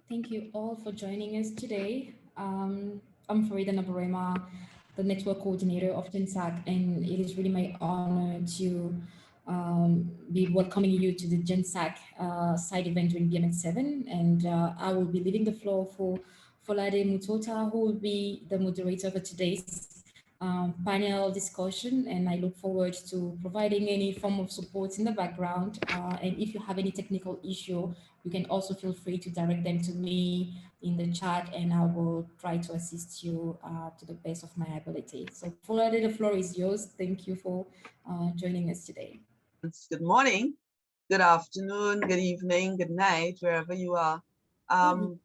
Thank you all for joining us today. I'm Farida Nabarema, the network coordinator of GENSAC, and it is really my honor to be welcoming you to the GENSAC side event during BMS7. And I will be leaving the floor for Folade Mutota, who will be the moderator for today's panel discussion. And I look forward to providing any form of support in the background. And if you have any technical issue, you can also feel free to direct them to me in the chat, and I will try to assist you to the best of my ability. So, Folade, the floor is yours. Thank you for joining us today. Good morning, good afternoon, good evening, good night, wherever you are.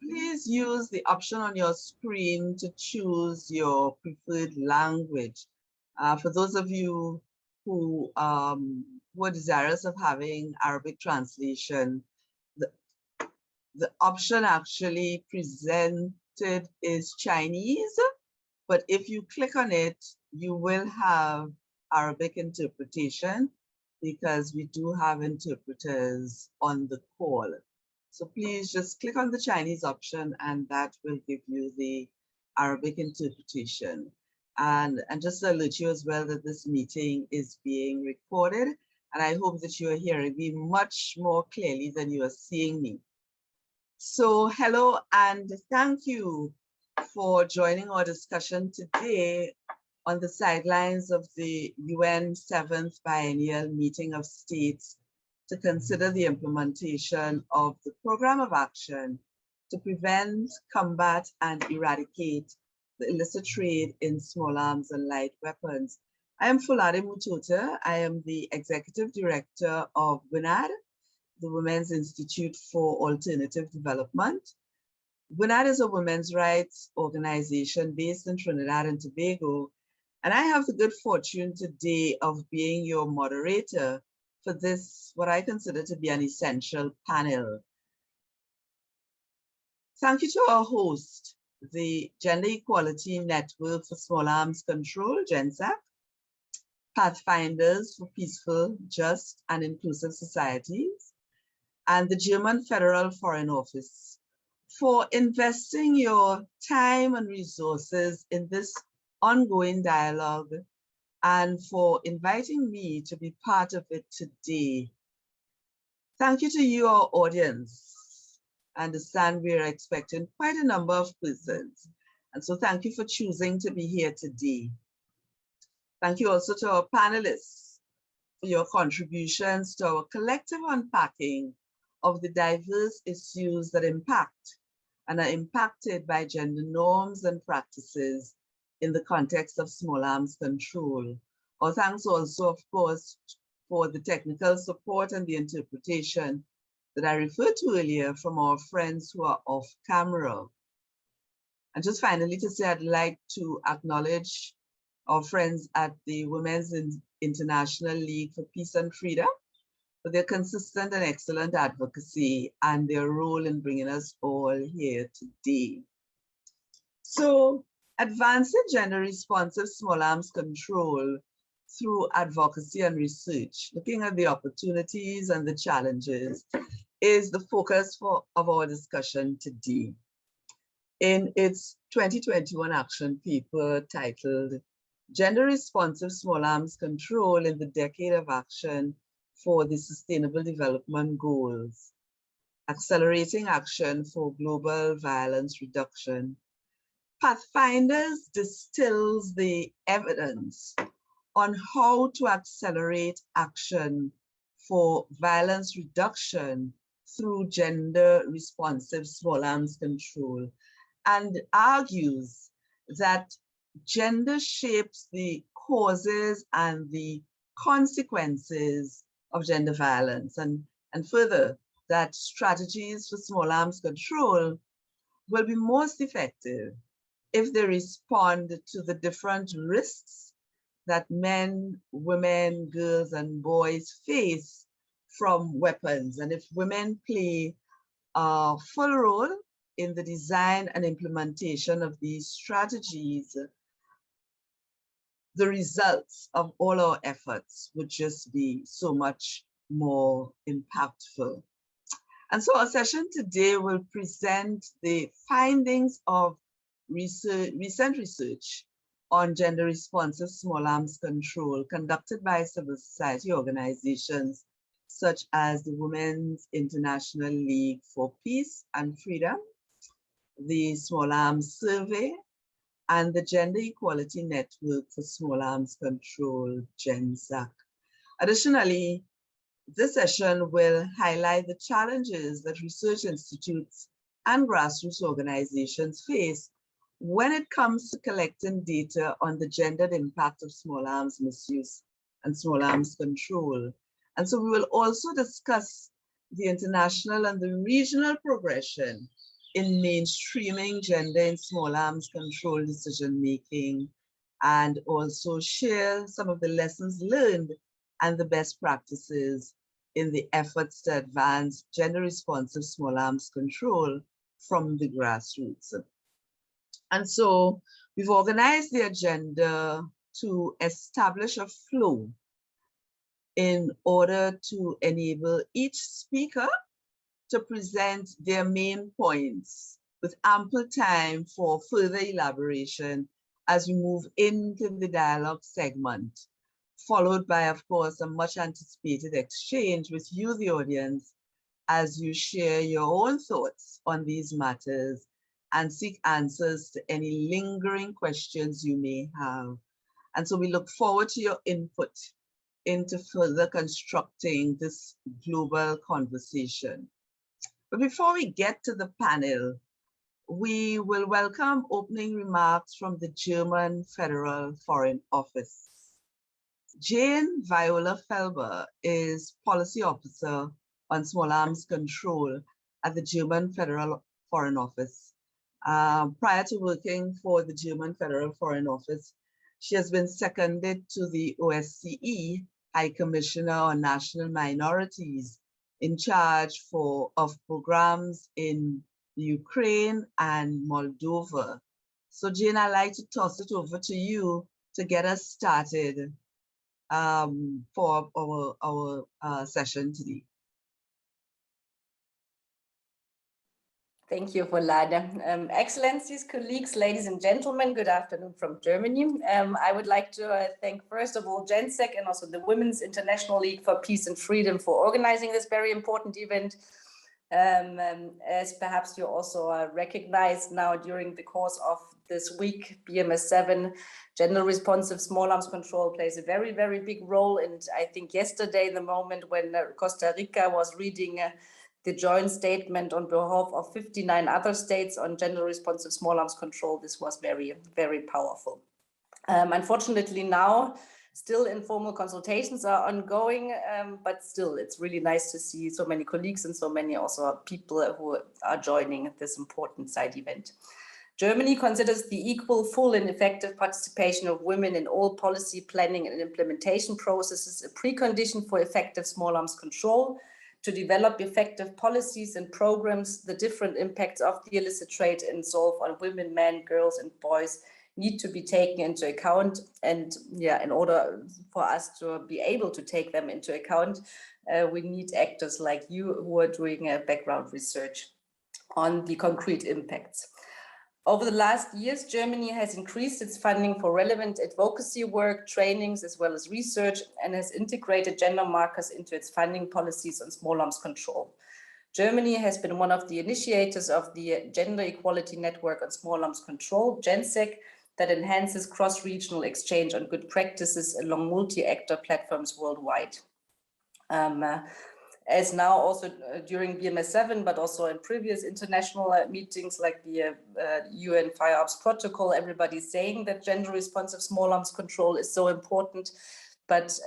Please use the option on your screen to choose your preferred language. For those of you who are desirous of having Arabic translation, the option actually presented is Chinese, but if you click on it, you will have Arabic interpretation because we do have interpreters on the call. So please just click on the Chinese option and that will give you the Arabic interpretation. And just to alert you as well that this meeting is being recorded, and I hope that you are hearing me much more clearly than you are seeing me. So hello and thank you for joining our discussion today on the sidelines of the UN 7th Biennial Meeting of States to consider the implementation of the Program of Action to prevent, combat, and eradicate the illicit trade in small arms and light weapons. I am Folade Mutota. I am the Executive Director of WINAD, the Women's Institute for Alternative Development. WINAD is a women's rights organization based in Trinidad and Tobago, and I have the good fortune today of being your moderator for this, what I consider to be an essential panel. Thank you to our host, the Gender Equality Network for Small Arms Control, GENSAC, Pathfinders for Peaceful, Just, and Inclusive Societies, and the German Federal Foreign Office for investing your time and resources in this ongoing dialogue and for inviting me to be part of it today. Thank you to you, our audience. I understand we're expecting quite a number of persons. And so thank you for choosing to be here today. Thank you also to our panelists for your contributions to our collective unpacking of the diverse issues that impact and are impacted by gender norms and practices in the context of small arms control. Our thanks also, of course, for the technical support and the interpretation that I referred to earlier from our friends who are off camera. And just finally to say, I'd like to acknowledge our friends at the Women's International League for Peace and Freedom for their consistent and excellent advocacy and their role in bringing us all here today. So, advancing gender-responsive small arms control through advocacy and research, looking at the opportunities and the challenges, is the focus of our discussion today. In its 2021 action paper titled Gender-Responsive Small Arms Control in the Decade of Action for the Sustainable Development Goals, Accelerating Action for Global Violence Reduction, Pathfinders distills the evidence on how to accelerate action for violence reduction through gender-responsive small arms control, and argues that gender shapes the causes and the consequences of gender violence, and further, that strategies for small arms control will be most effective if they respond to the different risks that men, women, girls, and boys face from weapons. And if women play a full role in the design and implementation of these strategies, the results of all our efforts would just be so much more impactful. And so our session today will present the findings of recent research on gender responsive small arms control conducted by civil society organizations such as the Women's International League for Peace and Freedom, the Small Arms Survey, and the Gender Equality Network for Small Arms Control, GENSAC. Additionally, this session will highlight the challenges that research institutes and grassroots organizations face when it comes to collecting data on the gendered impact of small arms misuse and small arms control. And so we will also discuss the international and the regional progression in mainstreaming gender in small arms control decision-making, and also share some of the lessons learned and the best practices in the efforts to advance gender responsive small arms control from the grassroots. And so we've organized the agenda to establish a flow in order to enable each speaker to present their main points with ample time for further elaboration as we move into the dialogue segment, followed by, of course, a much anticipated exchange with you, the audience, as you share your own thoughts on these matters and seek answers to any lingering questions you may have. And so we look forward to your input into further constructing this global conversation. But before we get to the panel, we will welcome opening remarks from the German Federal Foreign Office. Jane Viola Felber is Policy Officer on Small Arms Control at the German Federal Foreign Office. Prior to working for the German Federal Foreign Office, she has been seconded to the OSCE High Commissioner on National Minorities in charge of programs in Ukraine and Moldova. So Jane, I'd like to toss it over to you to get us started for our session today. Thank you, Volada. Excellencies, colleagues, ladies and gentlemen, good afternoon from Germany. I would like to thank, first of all, GENSAC and also the Women's International League for Peace and Freedom for organizing this very important event. As perhaps you also recognized now during the course of this week, BMS7, gender responsive small arms control plays a very, very big role. And I think yesterday, the moment when Costa Rica was reading the joint statement on behalf of 59 other states on gender responsive small arms control, this was very, very powerful. Unfortunately now, still informal consultations are ongoing, but still it's really nice to see so many colleagues and so many also people who are joining this important side event. Germany considers the equal, full and effective participation of women in all policy planning and implementation processes a precondition for effective small arms control. To develop effective policies and programs, the different impacts of the illicit trade and solve on women, men, girls and boys need to be taken into account. And yeah, in order for us to be able to take them into account, we need actors like you who are doing background research on the concrete impacts. Over the last years, Germany has increased its funding for relevant advocacy work, trainings, as well as research, and has integrated gender markers into its funding policies on small arms control. Germany has been one of the initiators of the Gender Equality Network on Small Arms Control, GENSAC, that enhances cross-regional exchange on good practices along multi-actor platforms worldwide. As now also during BMS7, but also in previous international meetings like the UN Firearms Protocol, everybody's saying that gender responsive small arms control is so important, but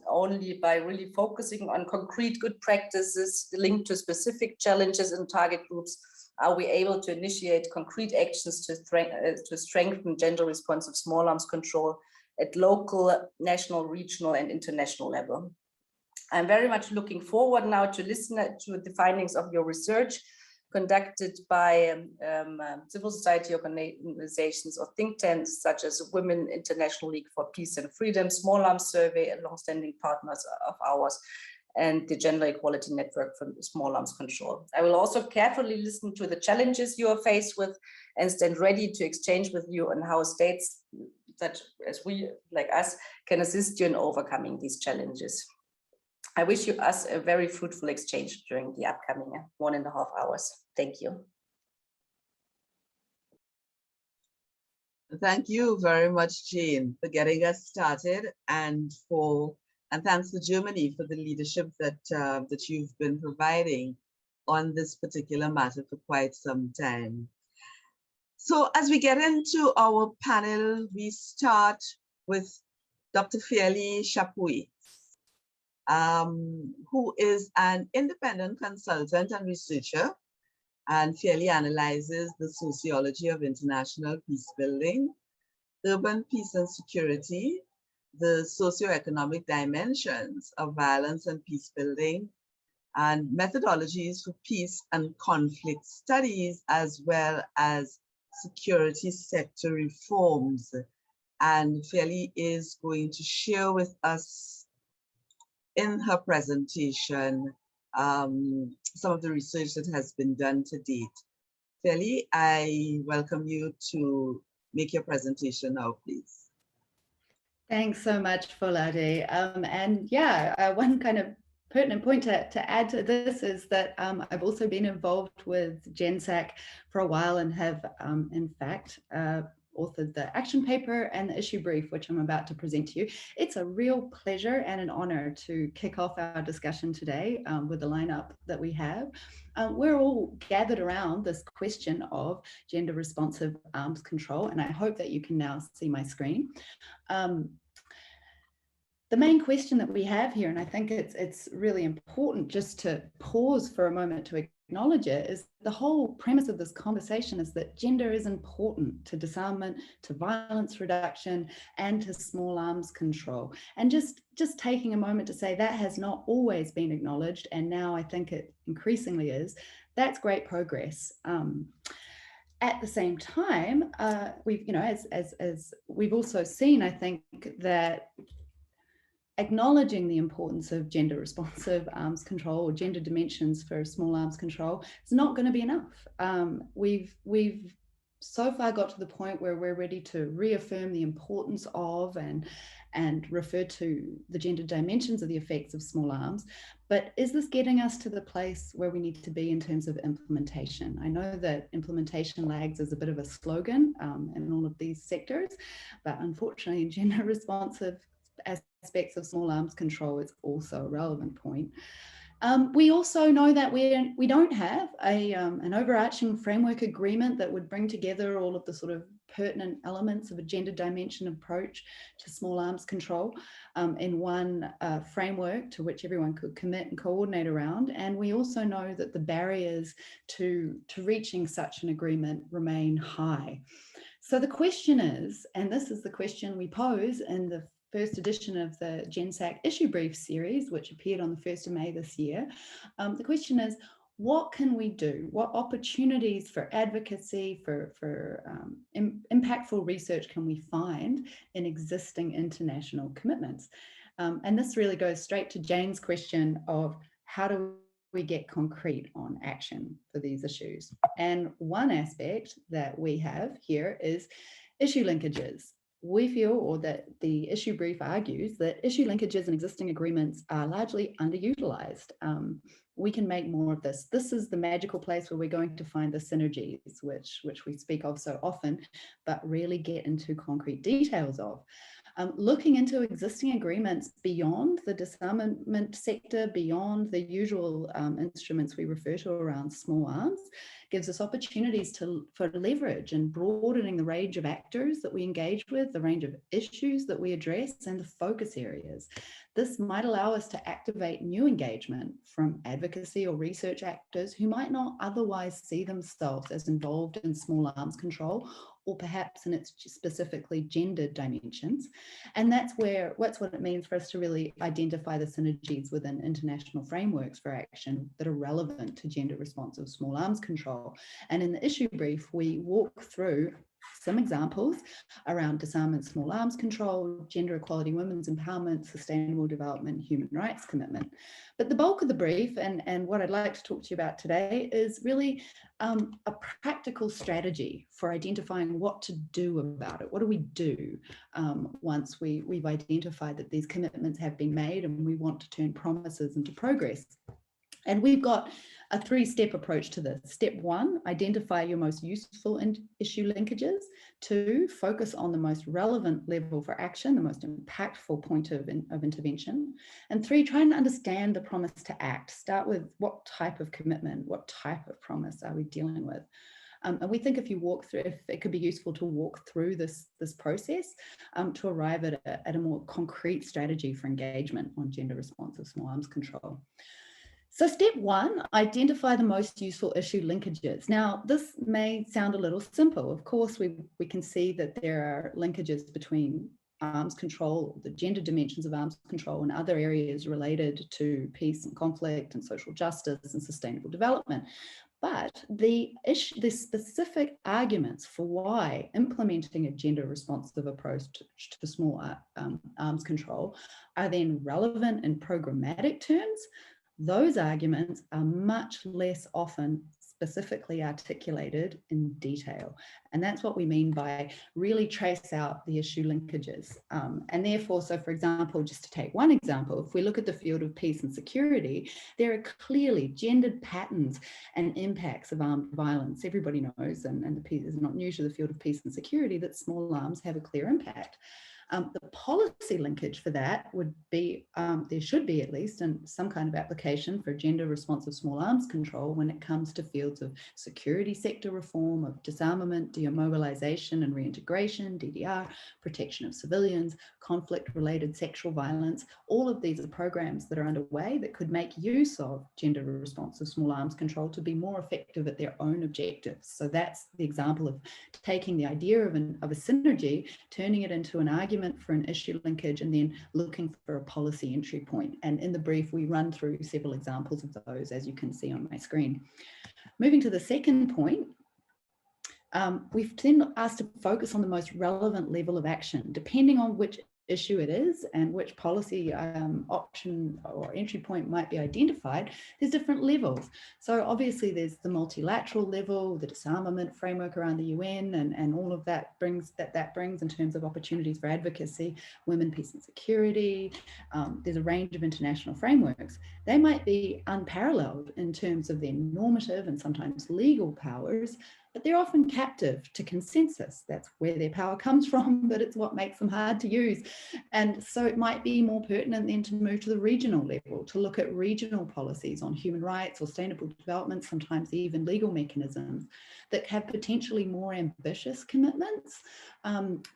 only by really focusing on concrete good practices linked to specific challenges and target groups are we able to initiate concrete actions to strengthen gender responsive small arms control at local, national, regional and international level. I'm very much looking forward now to listen to the findings of your research conducted by civil society organizations or think tanks such as Women International League for Peace and Freedom, Small Arms Survey, and longstanding partners of ours, and the Gender Equality Network for Small Arms Control. I will also carefully listen to the challenges you are faced with and stand ready to exchange with you on how states such as we, like us, can assist you in overcoming these challenges. I wish us a very fruitful exchange during the upcoming 1.5 hours. Thank you. Thank you very much, Jane, for getting us started, and thanks to Germany for the leadership that you've been providing on this particular matter for quite some time. So as we get into our panel, we start with Dr. Fairly Chapuis, who is an independent consultant and researcher, and Fairly analyzes the sociology of international peace building, urban peace and security, the socioeconomic dimensions of violence and peace building, and methodologies for peace and conflict studies, as well as security sector reforms. And Fairly is going to share with us in her presentation some of the research that has been done to date. Fairly, I welcome you to make your presentation now, please. Thanks so much, Folade. And yeah, one kind of pertinent point to add to this is that I've also been involved with GENSAC for a while and have, in fact, authored the action paper and the issue brief, which I'm about to present to you. It's a real pleasure and an honor to kick off our discussion today with the lineup that we have. We're all gathered around this question of gender responsive arms control, and I hope that you can now see my screen. The main question that we have here, and I think it's really important just to pause for a moment to acknowledge it, is the whole premise of this conversation is that gender is important to disarmament, to violence reduction, and to small arms control. And just taking a moment to say that has not always been acknowledged, and now I think it increasingly is. That's great progress. At the same time, we've, as we've also seen, I think that acknowledging the importance of gender responsive arms control or gender dimensions for small arms control is not going to be enough. We've so far got to the point where we're ready to reaffirm the importance of and refer to the gender dimensions of the effects of small arms. But is this getting us to the place where we need to be in terms of implementation? I know that implementation lags is a bit of a slogan in all of these sectors, but unfortunately in gender responsive aspects of small arms control is also a relevant point. We also know that we don't have an overarching framework agreement that would bring together all of the sort of pertinent elements of a gender dimension approach to small arms control in one framework to which everyone could commit and coordinate around. And we also know that the barriers to reaching such an agreement remain high. So the question is, and this is the question we pose in the first edition of the GENSAC issue brief series, which appeared on the 1st of May this year. The question is, what can we do? What opportunities for advocacy, for impactful research can we find in existing international commitments? And this really goes straight to Jane's question of how do we get concrete on action for these issues? And one aspect that we have here is issue linkages. We feel, or that the issue brief argues, that issue linkages and existing agreements are largely underutilized. We can make more of this. This is the magical place where we're going to find the synergies, which we speak of so often, but really get into concrete details of. Looking into existing agreements beyond the disarmament sector, beyond the usual instruments we refer to around small arms, gives us opportunities for leverage and broadening the range of actors that we engage with, the range of issues that we address, and the focus areas. This might allow us to activate new engagement from advocacy or research actors who might not otherwise see themselves as involved in small arms control, or perhaps in its specifically gendered dimensions. And that's what it means for us to really identify the synergies within international frameworks for action that are relevant to gender responsive small arms control. And in the issue brief, we walk through some examples around disarmament, small arms control, gender equality, women's empowerment, sustainable development, human rights commitment. But the bulk of the brief and what I'd like to talk to you about today is really a practical strategy for identifying what to do about it. What do we do once we've identified that these commitments have been made and we want to turn promises into progress? And we've got a 3-step approach to this. Step 1, identify your most useful issue linkages. 2, focus on the most relevant level for action, the most impactful point of intervention. And 3, try and understand the promise to act. Start with what type of commitment, what type of promise are we dealing with? And we think if it could be useful to walk through this process to arrive at a more concrete strategy for engagement on gender responsive small arms control. So step 1, identify the most useful issue linkages. Now, this may sound a little simple. Of course, we can see that there are linkages between arms control, the gender dimensions of arms control, and other areas related to peace and conflict and social justice and sustainable development. But the specific arguments for why implementing a gender responsive approach to small arms control are then relevant in programmatic terms. Those arguments are much less often specifically articulated in detail. And that's what we mean by really trace out the issue linkages. And therefore, so for example, just to take one example, if we look at the field of peace and security, there are clearly gendered patterns and impacts of armed violence. Everybody knows, and the peace is not new to the field of peace and security, that small arms have a clear impact. The policy linkage for that would be, there should be at least some kind of application for gender responsive small arms control when it comes to fields of security sector reform, of disarmament, demobilization and reintegration, DDR, protection of civilians, conflict-related sexual violence. All of these are programs that are underway that could make use of gender responsive small arms control to be more effective at their own objectives. So that's the example of taking the idea of a synergy, turning it into an argument for an issue linkage, and then looking for a policy entry point. And in the brief, we run through several examples of those, as you can see on my screen. Moving to the second point, we've then asked to focus on the most relevant level of action, depending on which issue it is and which policy option or entry point might be identified. There's different levels. So obviously there's the multilateral level, the disarmament framework around the UN, and all of that brings in terms of opportunities for advocacy, women, peace and security. There's a range of international frameworks. They might be unparalleled in terms of their normative and sometimes legal powers, but they're often captive to consensus. That's where their power comes from, but it's what makes them hard to use. And so it might be more pertinent then to move to the regional level, to look at regional policies on human rights or sustainable development, sometimes even legal mechanisms that have potentially more ambitious commitments,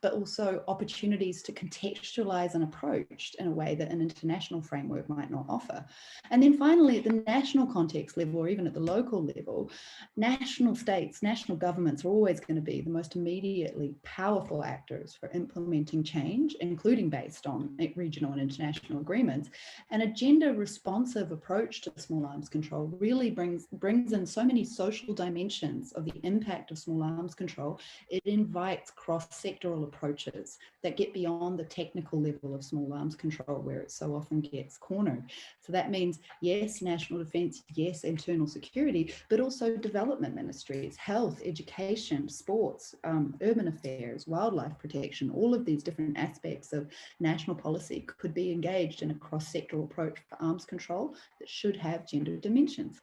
but also opportunities to contextualize an approach in a way that an international framework might not offer. And then finally, at the national context level, or even at the local level, national states, national governments are always going to be the most immediately powerful actors for implementing change, including based on regional and international agreements. And a gender responsive approach to small arms control really brings in so many social dimensions of the impact of small arms control. It invites cross-sectoral approaches that get beyond the technical level of small arms control, where it so often gets cornered. So that means, yes, national defense, yes, internal security, but also development ministries, health, education, sports, urban affairs, wildlife protection. All of these different aspects of national policy could be engaged in a cross-sectoral approach for arms control that should have gender dimensions.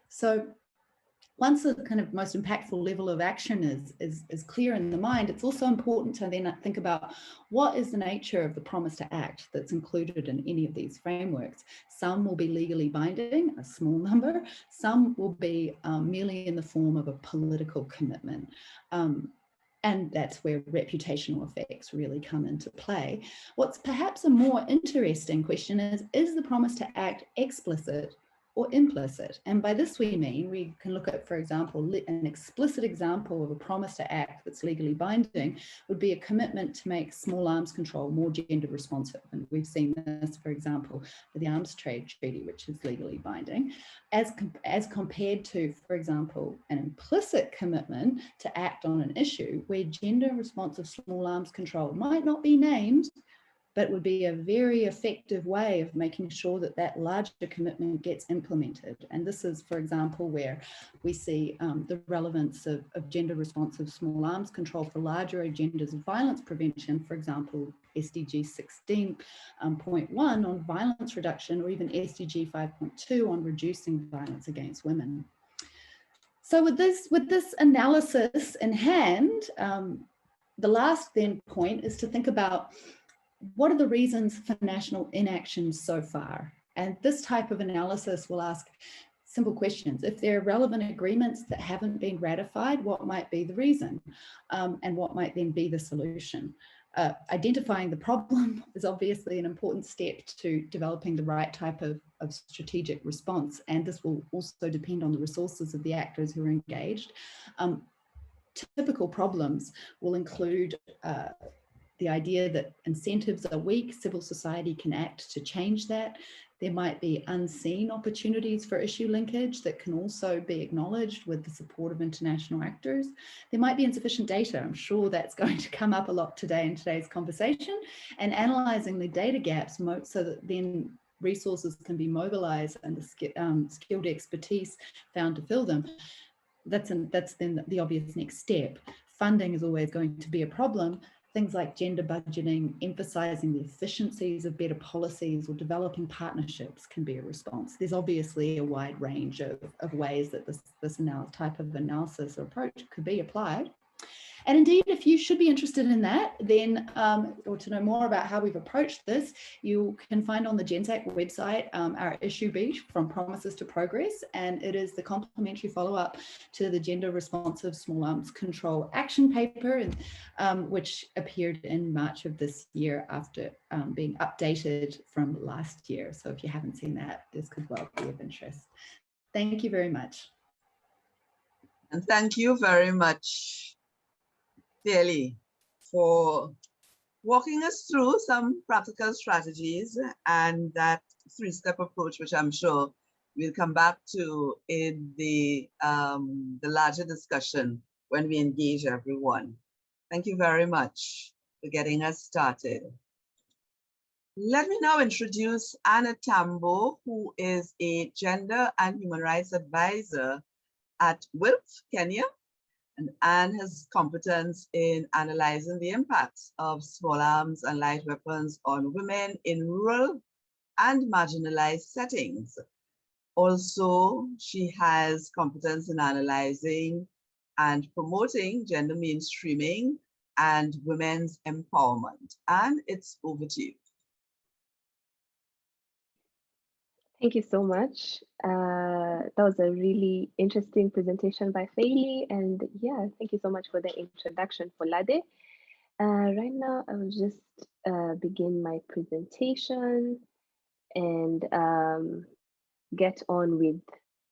So once the kind of most impactful level of action is clear in the mind, it's also important to then think about what is the nature of the promise to act that's included in any of these frameworks. Some will be legally binding, a small number. Some will be merely in the form of a political commitment. And that's where reputational effects really come into play. What's perhaps a more interesting question is the promise to act explicit or implicit. And by this we mean, we can look at, for example, an explicit example of a promise to act that's legally binding would be a commitment to make small arms control more gender responsive. And we've seen this, for example, with the Arms Trade Treaty, which is legally binding, as compared to, for example, an implicit commitment to act on an issue where gender responsive small arms control might not be named, but would be a very effective way of making sure that that larger commitment gets implemented. And this is, for example, where we see the relevance of gender responsive small arms control for larger agendas of violence prevention, for example, SDG 16.1 on violence reduction, or even SDG 5.2 on reducing violence against women. So with this analysis in hand, the last then point is to think about what are the reasons for national inaction so far? And this type of analysis will ask simple questions. If there are relevant agreements that haven't been ratified, what might be the reason? And what might then be the solution? Identifying the problem is obviously an important step to developing the right type of strategic response. And this will also depend on the resources of the actors who are engaged. Typical problems will include the idea that incentives are weak, civil society can act to change that. There might be unseen opportunities for issue linkage that can also be acknowledged with the support of international actors. There might be insufficient data. I'm sure that's going to come up a lot today in today's conversation, and analysing the data gaps so that then resources can be mobilised and the skilled expertise found to fill them. That's then the obvious next step. Funding is always going to be a problem. Things like gender budgeting, emphasising the efficiencies of better policies, or developing partnerships can be a response. There's obviously a wide range of ways that this type of analysis or approach could be applied. And indeed, if you should be interested in that, then, or to know more about how we've approached this, you can find on the GENSAC website our issue beat from Promises to Progress, and it is the complementary follow-up to the Gender Responsive Small Arms Control Action Paper, which appeared in March of this year after being updated from last year. So if you haven't seen that, this could well be of interest. Thank you very much. And thank you very much, Kelly, for walking us through some practical strategies and that three-step approach, which I'm sure we'll come back to in the larger discussion when we engage everyone. Thank you very much for getting us started. Let me now introduce Anna Tambo, who is a gender and human rights advisor at WILF, Kenya. And Anne has competence in analyzing the impacts of small arms and light weapons on women in rural and marginalized settings. Also, she has competence in analyzing and promoting gender mainstreaming and women's empowerment. Anne, it's over to you. Thank you so much. That was a really interesting presentation by Faili, and yeah, thank you so much for the introduction for Lade. Right now, I will just begin my presentation and get on with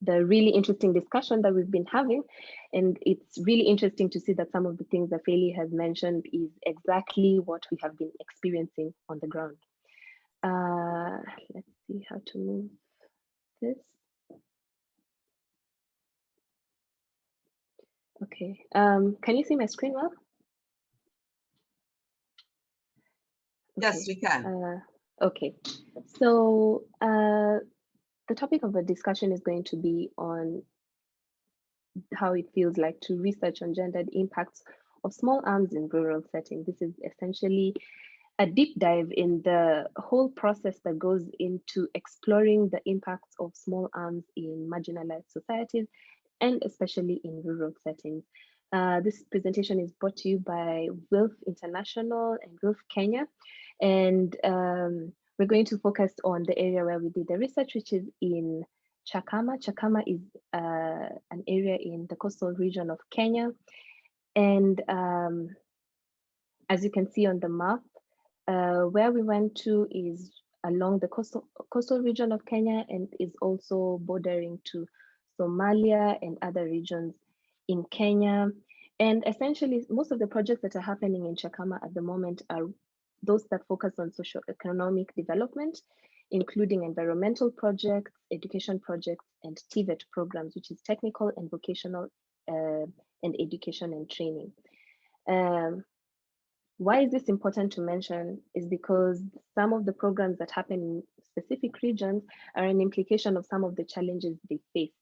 the really interesting discussion that we've been having. And it's really interesting to see that some of the things that Faili has mentioned is exactly what we have been experiencing on the ground. Let's see how to move this. Okay, can you see my screen well? Yes, we can. Okay, so the topic of the discussion is going to be on how it feels like to research on gendered impacts of small arms in rural settings. This is essentially a deep dive in the whole process that goes into exploring the impacts of small arms in marginalized societies, and especially in rural settings. This presentation is brought to you by WILF International and WILF Kenya. And we're going to focus on the area where we did the research, which is in Chakama. Chakama is an area in the coastal region of Kenya. And as you can see on the map, where we went to is along the coastal region of Kenya, and is also bordering to Somalia and other regions in Kenya. And essentially, most of the projects that are happening in Chakama at the moment are those that focus on socio-economic development, including environmental projects, education projects, and TVET programs, which is technical and vocational and education and training. Why is this important to mention is because some of the programs that happen in specific regions are an implication of some of the challenges they face.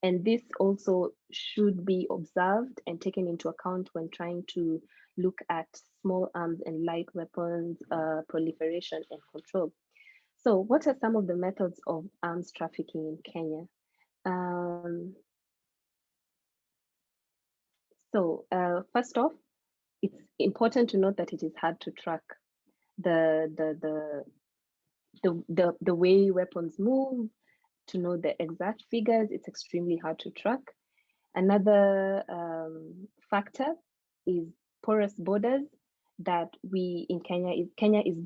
And this also should be observed and taken into account when trying to look at small arms and light weapons proliferation and control. So what are some of the methods of arms trafficking in Kenya? First off, it's important to note that it is hard to track the way weapons move, to know the exact figures. It's extremely hard to track. Another factor is porous borders that we in Kenya is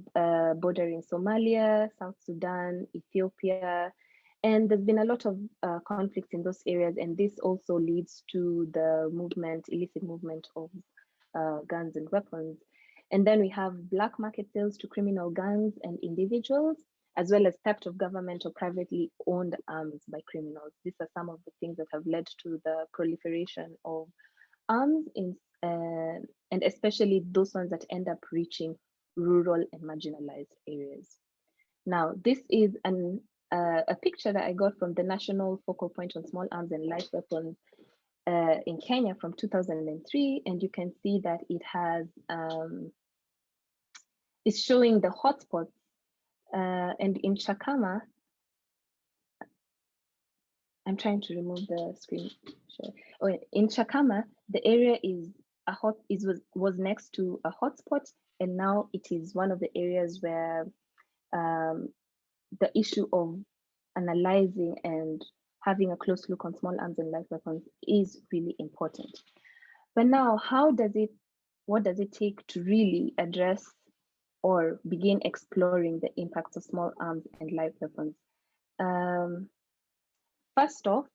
bordering Somalia, South Sudan, Ethiopia, and there's been a lot of conflicts in those areas, and this also leads to the illicit movement of guns and weapons. And then we have black market sales to criminal gangs and individuals, as well as theft of government or privately owned arms by criminals. These are some of the things that have led to the proliferation of arms, and especially those ones that end up reaching rural and marginalized areas. Now, this is a picture that I got from the National Focal Point on Small Arms and Light Weapons in Kenya from 2003, and you can see that it has it's showing the hotspots, and in Chakama, I'm trying to remove the screen. Sure. Oh, in Chakama, the area was next to a hotspot, and now it is one of the areas where the issue of analyzing and having a close look on small arms and light weapons is really important. But now, what does it take to really address or begin exploring the impacts of small arms and light weapons? First off,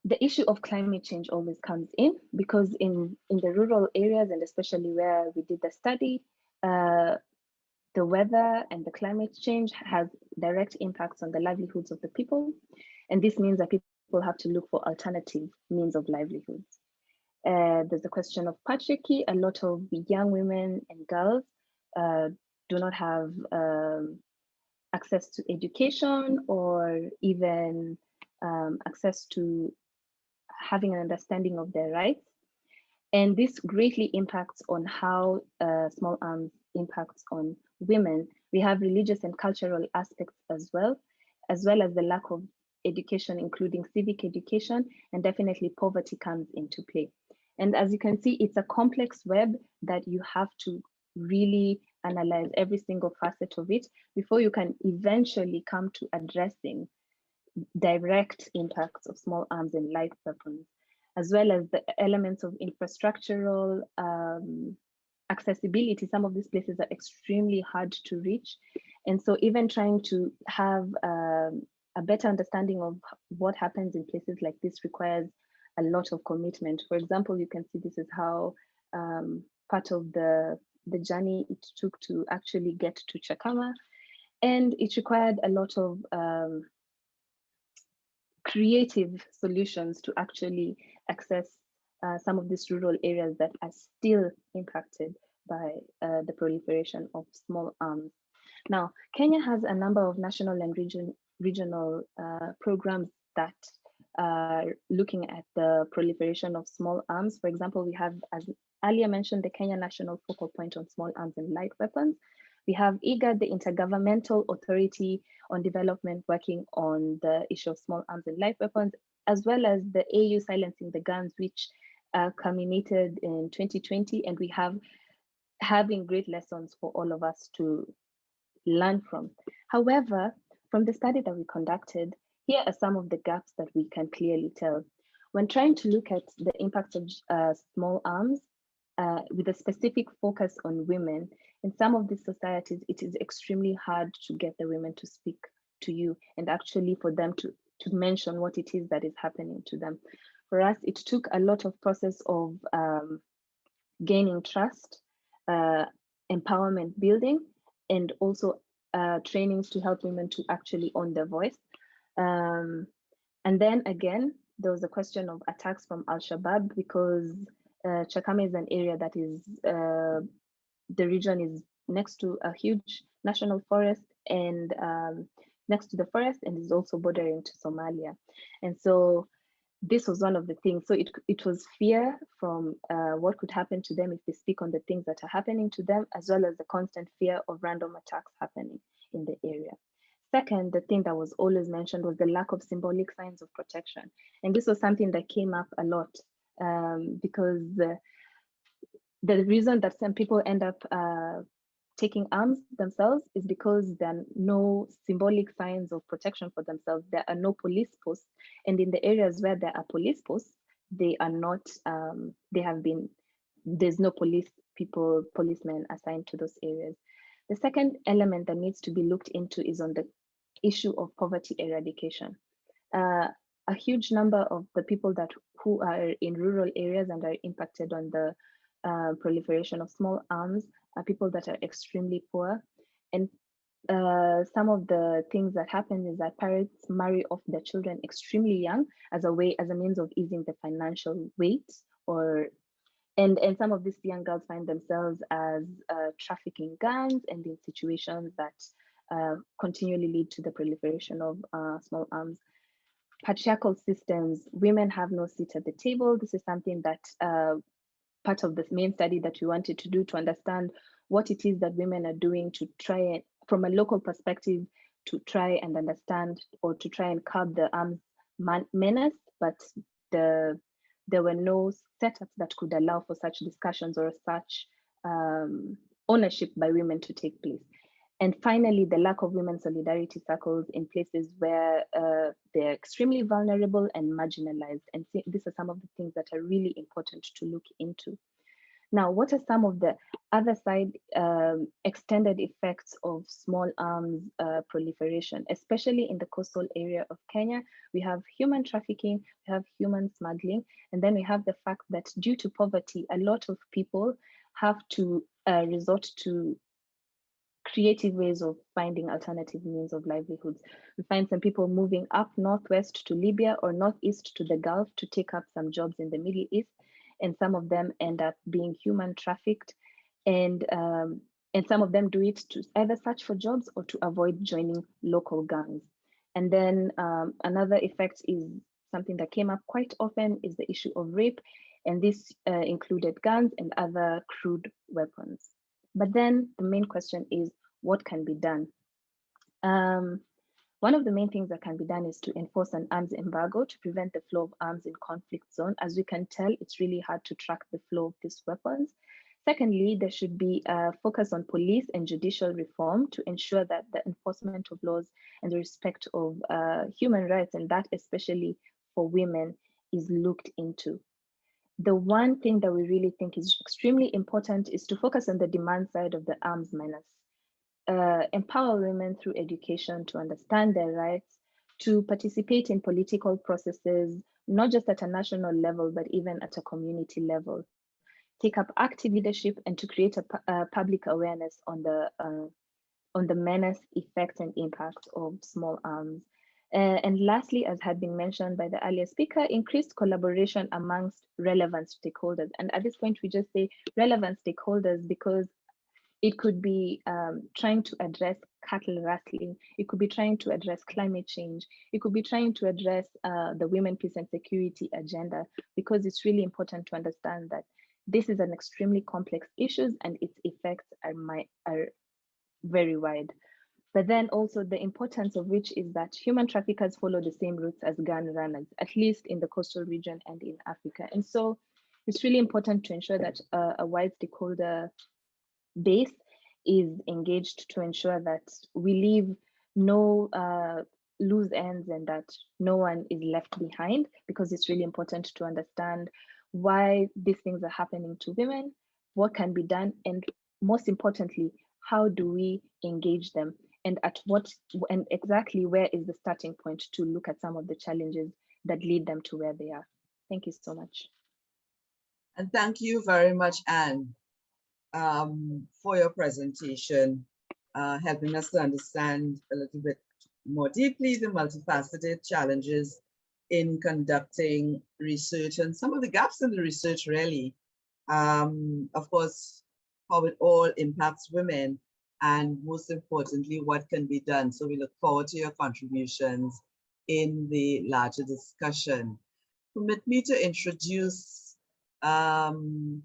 the issue of climate change always comes in, because in the rural areas, and especially where we did the study, the weather and the climate change has direct impacts on the livelihoods of the people. And this means that people have to look for alternative means of livelihoods. There's the question of patriarchy. A lot of young women and girls do not have access to education, or even access to having an understanding of their rights. And this greatly impacts on how small arms impacts on women. We have religious and cultural aspects as well as the lack of education, including civic education, and definitely poverty comes into play. And as you can see, it's a complex web that you have to really analyze every single facet of it before you can eventually come to addressing direct impacts of small arms and light weapons, as well as the elements of infrastructural accessibility. Some of these places are extremely hard to reach. And so even trying to have a better understanding of what happens in places like this requires a lot of commitment. For example, you can see this is how part of the journey it took to actually get to Chakama. And it required a lot of creative solutions to actually access some of these rural areas that are still impacted by the proliferation of small arms. Now, Kenya has a number of national and regional programs that are looking at the proliferation of small arms. For example, we have, as earlier mentioned, the Kenya National Focal Point on Small Arms and Light Weapons. We have IGAD, the Intergovernmental Authority on Development, working on the issue of small arms and light weapons, as well as the AU Silencing the Guns, which culminated in 2020, and we have having great lessons for all of us to learn from. However, from the study that we conducted, here are some of the gaps that we can clearly tell. When trying to look at the impacts of small arms, with a specific focus on women. In some of these societies, it is extremely hard to get the women to speak to you and actually for them to mention what it is that is happening to them. For us, it took a lot of process of gaining trust, empowerment building, and also trainings to help women to actually own their voice. And then again, there was a question of attacks from Al-Shabaab because Chakama is an area that is, the region is next to a huge national forest and next to the forest, and is also bordering to Somalia. And so this was one of the things. So it was fear from what could happen to them if they speak on the things that are happening to them, as well as the constant fear of random attacks happening in the area. Second, the thing that was always mentioned was the lack of symbolic signs of protection. And this was something that came up a lot because the reason that some people end up taking arms themselves is because there are no symbolic signs of protection for themselves. There are no police posts. And in the areas where there are police posts, they are not, there's no policemen assigned to those areas. The second element that needs to be looked into is on the issue of poverty eradication. A huge number of the people who are in rural areas and are impacted on the proliferation of small arms are people that are extremely poor. And some of the things that happen is that parents marry off their children extremely young as a means of easing the financial weight, and some of these young girls find themselves as trafficking gangs and in situations that continually lead to the proliferation of small arms. Patriarchal systems, women have no seat at the table. This is something that part of the main study that we wanted to do to understand what it is that women are doing to try and, from a local perspective, to try and understand or to try and curb the arms menace, but there were no setups that could allow for such discussions or such ownership by women to take place. And finally, the lack of women solidarity circles in places where they're extremely vulnerable and marginalized. And these are some of the things that are really important to look into. Now, what are some of the other side extended effects of small arms proliferation, especially in the coastal area of Kenya? We have human trafficking, we have human smuggling, and then we have the fact that due to poverty, a lot of people have to resort to creative ways of finding alternative means of livelihoods. We find some people moving up northwest to Libya or northeast to the Gulf to take up some jobs in the Middle East, and some of them end up being human trafficked, and some of them do it to either search for jobs or to avoid joining local gangs. And then another effect is something that came up quite often is the issue of rape, and this included guns and other crude weapons. But then the main question is, what can be done? One of the main things that can be done is to enforce an arms embargo to prevent the flow of arms in conflict zone. As we can tell, it's really hard to track the flow of these weapons. Secondly, there should be a focus on police and judicial reform to ensure that the enforcement of laws and the respect of human rights, and that especially for women, is looked into. The one thing that we really think is extremely important is to focus on the demand side of the arms menace. Empower women through education to understand their rights, to participate in political processes, not just at a national level, but even at a community level. Take up active leadership and to create a public awareness on the menace, effects, and impacts of small arms. And lastly, as had been mentioned by the earlier speaker, increased collaboration amongst relevant stakeholders. And at this point, we just say relevant stakeholders because it could be trying to address cattle rustling. It could be trying to address climate change. It could be trying to address the women, peace, and security agenda, because it's really important to understand that this is an extremely complex issue and its effects are very wide. But then also the importance of which is that human traffickers follow the same routes as gun runners, at least in the coastal region and in Africa. And so it's really important to ensure that a wide stakeholder base is engaged to ensure that we leave no loose ends and that no one is left behind, because it's really important to understand why these things are happening to women, what can be done, and most importantly, how do we engage them, and and exactly where is the starting point to look at some of the challenges that lead them to where they are. Thank you so much. And thank you very much, Anne, for your presentation, helping us to understand a little bit more deeply the multifaceted challenges in conducting research and some of the gaps in the research, really. Of course, how it all impacts women, and most importantly, what can be done. So we look forward to your contributions in the larger discussion. Permit me to introduce Daniel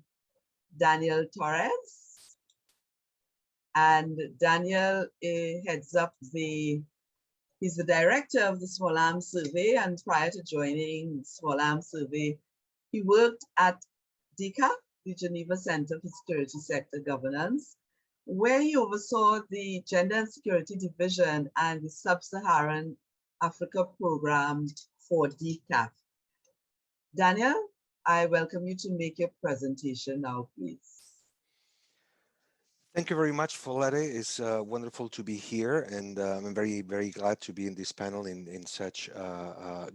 Torres. And Daniel heads up he's the director of the Small Arms Survey, and prior to joining Small Arms Survey, he worked at DCAP, the Geneva Center for Security Sector Governance, where he oversaw the Gender and Security Division and the Sub-Saharan Africa program for DCAP. Daniel, I welcome you to make your presentation now, please. Thank you very much, Follette. It's wonderful to be here, and I'm very, very glad to be in this panel in such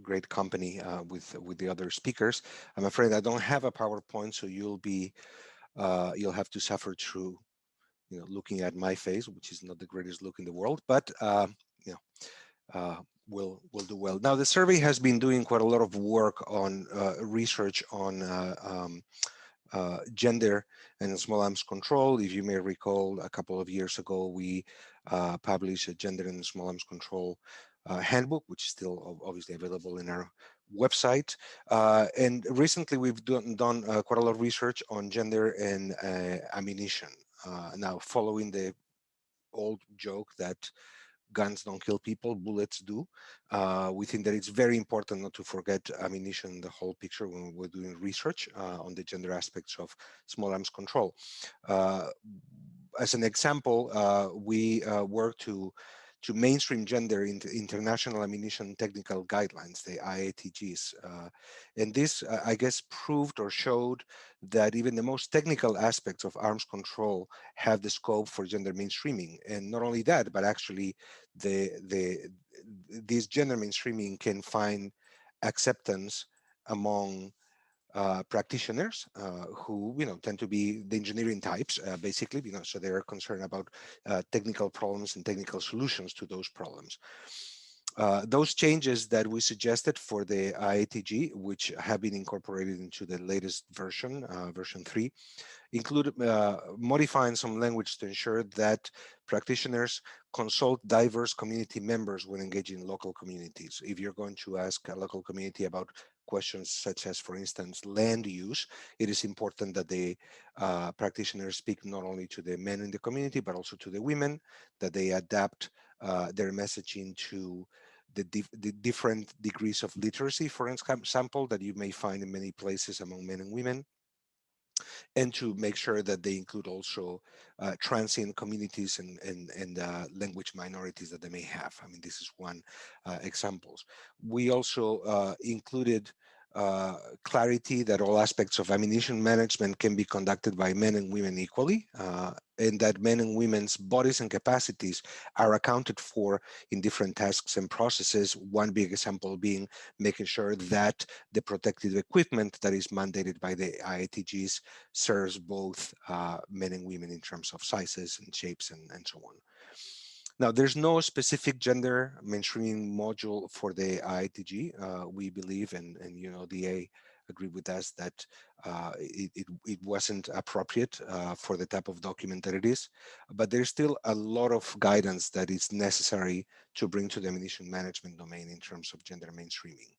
great company with the other speakers. I'm afraid I don't have a PowerPoint, so you'll have to suffer through, looking at my face, which is not the greatest look in the world, but we'll do well. Now, the survey has been doing quite a lot of work on research on gender and small arms control. If you may recall, a couple of years ago, we published a gender and small arms control handbook, which is still obviously available in our website. And recently, we've done quite a lot of research on gender and ammunition. Now, following the old joke that guns don't kill people, bullets do. We think that it's very important not to forget ammunition in the whole picture when we're doing research on the gender aspects of small arms control. As an example, we work to mainstream gender into international ammunition technical guidelines, the IATGs. And this, I guess, proved or showed that even the most technical aspects of arms control have the scope for gender mainstreaming. And not only that, but actually this gender mainstreaming can find acceptance among practitioners who tend to be the engineering types, basically, so they are concerned about technical problems and technical solutions to those problems. Those changes that we suggested for the IATG, which have been incorporated into the latest version, version 3, include modifying some language to ensure that practitioners consult diverse community members when engaging in local communities. If you're going to ask a local community about questions such as, for instance, land use, it is important that the practitioners speak not only to the men in the community, but also to the women, that they adapt their messaging to the different degrees of literacy, for example, that you may find in many places among men and women, and to make sure that they include also transient communities and language minorities that they may have. I mean, this is one examples. We also included clarity that all aspects of ammunition management can be conducted by men and women equally, and that men and women's bodies and capacities are accounted for in different tasks and processes. One big example being making sure that the protective equipment that is mandated by the IATGs serves both men and women in terms of sizes and shapes and so on. Now, there's no specific gender mainstreaming module for the IATG. We believe, and DA agreed with us, that it wasn't appropriate for the type of document that it is, but there's still a lot of guidance that is necessary to bring to the ammunition management domain in terms of gender mainstreaming.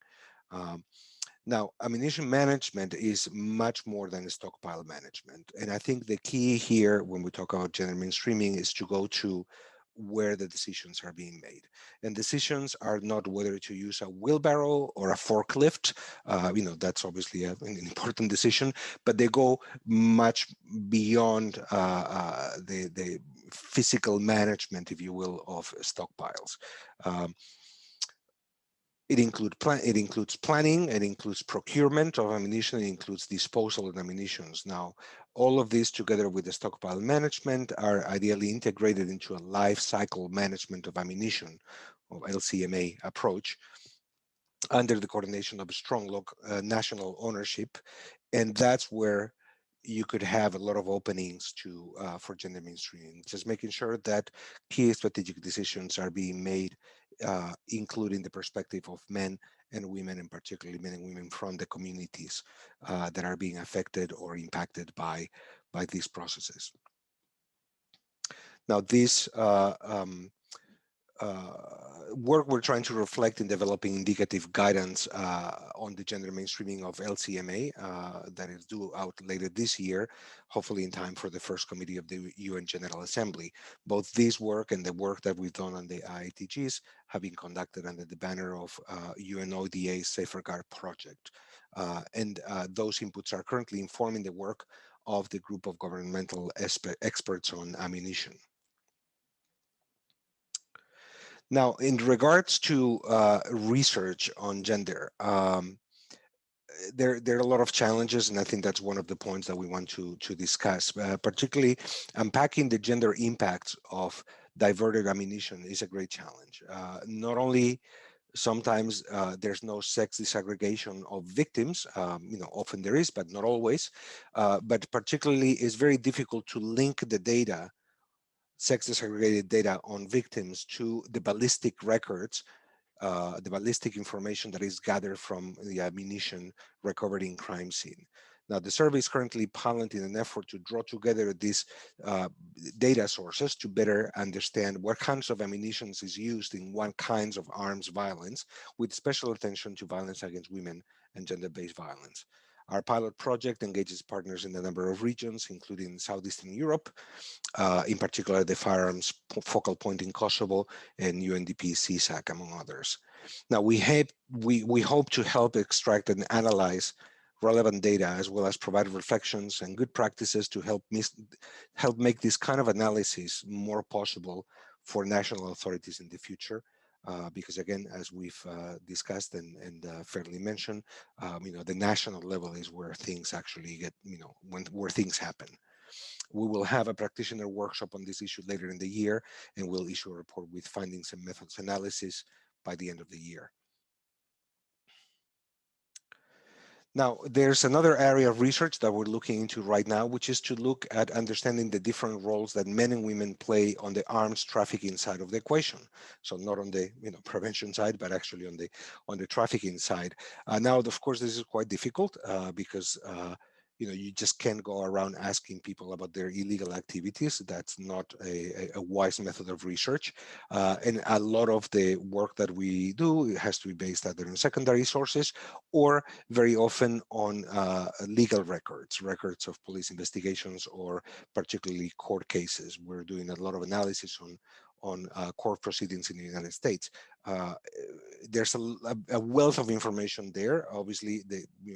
Now, ammunition management is much more than stockpile management. And I think the key here when we talk about gender mainstreaming is to go to where the decisions are being made. And decisions are not whether to use a wheelbarrow or a forklift. That's obviously an important decision, but they go much beyond the physical management, if you will, of stockpiles. It includes planning, it includes procurement of ammunition, it includes disposal of ammunitions. Now, all of these together with the stockpile management are ideally integrated into a life cycle management of ammunition, or LCMA approach, under the coordination of a strong national ownership. And that's where you could have a lot of openings to for gender mainstreaming, just making sure that key strategic decisions are being made, including the perspective of men and women, and particularly men and women from the communities that are being affected or impacted by these processes. Now, this work we're trying to reflect in developing indicative guidance on the gender mainstreaming of LCMA that is due out later this year, hopefully in time for the first committee of the UN General Assembly. Both this work and the work that we've done on the IITGs have been conducted under the banner of UNODA's Safeguard Project. And those inputs are currently informing the work of the group of governmental experts on ammunition. Now, in regards to research on gender, there are a lot of challenges, and I think that's one of the points that we want to discuss. Particularly, unpacking the gender impacts of diverted ammunition is a great challenge. Not only sometimes there's no sex disaggregation of victims, often there is, but not always. But particularly, it's very difficult to link the data, sex disaggregated data on victims, to the ballistic records, the ballistic information that is gathered from the ammunition recovered in crime scene. Now, the survey is currently piloting an effort to draw together these data sources to better understand what kinds of ammunition is used in what kinds of arms violence, with special attention to violence against women and gender-based violence. Our pilot project engages partners in a number of regions, including Southeastern Europe, in particular the firearms focal point in Kosovo and UNDP CSAC, among others. Now, we hope to help extract and analyze relevant data, as well as provide reflections and good practices to help make this kind of analysis more possible for national authorities in the future. Because again, as we've discussed and fairly mentioned, the national level is where things actually get, where things happen. We will have a practitioner workshop on this issue later in the year, and we'll issue a report with findings and methods analysis by the end of the year. Now, there's another area of research that we're looking into right now, which is to look at understanding the different roles that men and women play on the arms trafficking side of the equation. So not on the prevention side, but actually on the trafficking side. Now, of course, this is quite difficult because you just can't go around asking people about their illegal activities. That's not a wise method of research. And a lot of the work that we do, it has to be based either on secondary sources or very often on legal records of police investigations or particularly court cases. We're doing a lot of analysis on court proceedings in the United States. There's a wealth of information there. Obviously,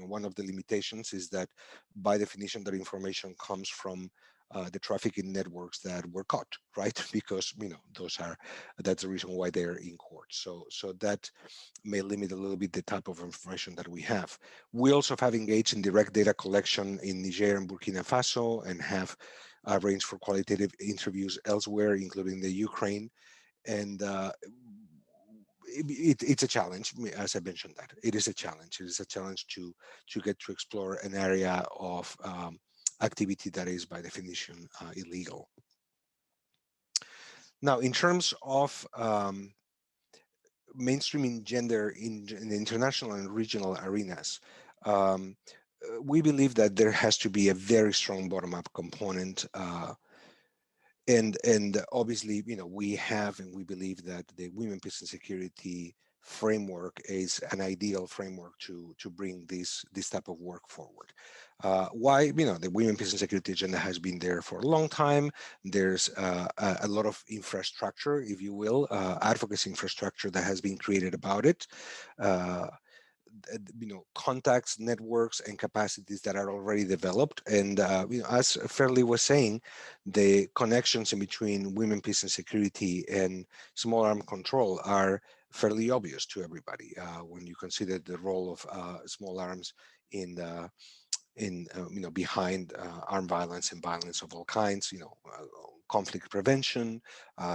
one of the limitations is that by definition, that information comes from the trafficking networks that were caught, right? Because that's the reason why they're in court. So that may limit a little bit the type of information that we have. We also have engaged in direct data collection in Niger and Burkina Faso, and have arranged for qualitative interviews elsewhere, including the Ukraine. And it's a challenge, as I mentioned that. It is a challenge. It is a challenge to get to explore an area of activity that is by definition illegal. Now, in terms of mainstreaming gender in the international and regional arenas, we believe that there has to be a very strong bottom-up component. And obviously, we have, and we believe that the Women, Peace and Security framework is an ideal framework to bring this type of work forward. Why? The Women, Peace and Security agenda has been there for a long time. There's a lot of infrastructure, if you will, advocacy infrastructure that has been created about it. Contacts, networks, and capacities that are already developed. And as Fairly was saying, the connections in between women, peace, and security and small arm control are fairly obvious to everybody when you consider the role of small arms in behind armed violence and violence of all kinds, conflict prevention,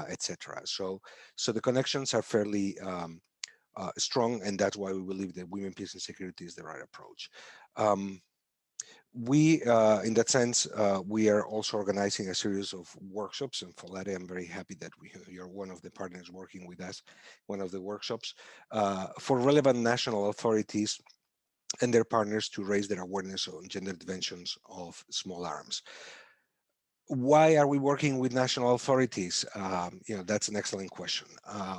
etc. So the connections are fairly strong, and that's why we believe that women, peace, and security is the right approach. We, in that sense, we are also organizing a series of workshops, and for that, I'm very happy that you're one of the partners working with us, one of the workshops, for relevant national authorities and their partners to raise their awareness on gender dimensions of small arms. Why are we working with national authorities? That's an excellent question.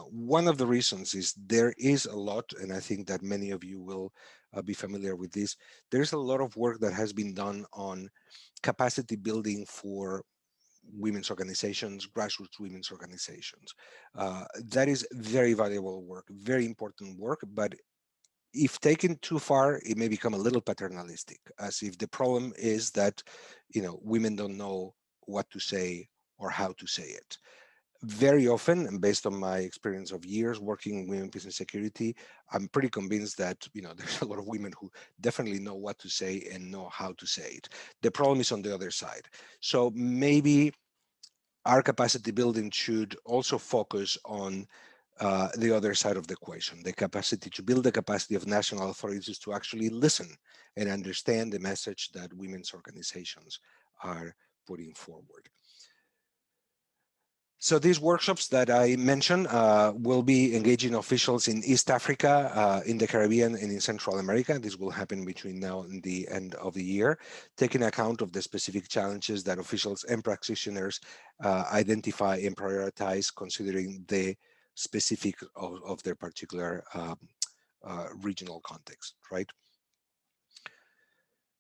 One of the reasons is there is a lot, and I think that many of you will be familiar with this. There's a lot of work that has been done on capacity building for women's organizations, grassroots women's organizations. That is very valuable work, very important work, but if taken too far, it may become a little paternalistic, as if the problem is that, women don't know what to say or how to say it. Very often, and based on my experience of years working in women, peace, and security, I'm pretty convinced that, there's a lot of women who definitely know what to say and know how to say it. The problem is on the other side. So maybe our capacity building should also focus on the other side of the equation, the capacity to build the capacity of national authorities to actually listen and understand the message that women's organizations are putting forward. So these workshops that I mentioned will be engaging officials in East Africa, in the Caribbean, and in Central America. This will happen between now and the end of the year, taking account of the specific challenges that officials and practitioners identify and prioritize, considering the specific of their particular regional context, right?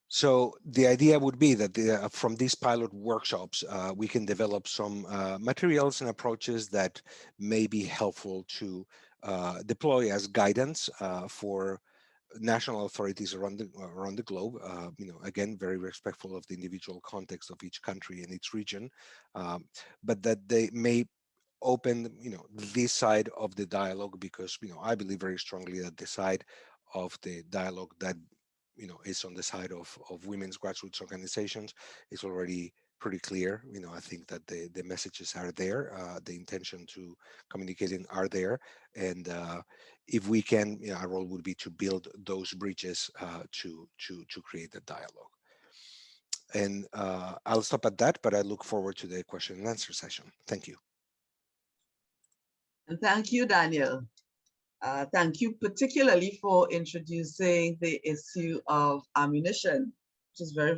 So the idea would be that from these pilot workshops, we can develop some materials and approaches that may be helpful to deploy as guidance for national authorities around the globe. Again, very respectful of the individual context of each country and each region, but that they may open, this side of the dialogue, because I believe very strongly that the side of the dialogue that is on the side of women's grassroots organizations is already pretty clear. I think that the messages are there, the intention to communicating are there, and if we can, our role would be to build those bridges to create a dialogue. And I'll stop at that, but I look forward to the question and answer session. Thank you. And thank you, Daniel. Thank you particularly for introducing the issue of ammunition, which is a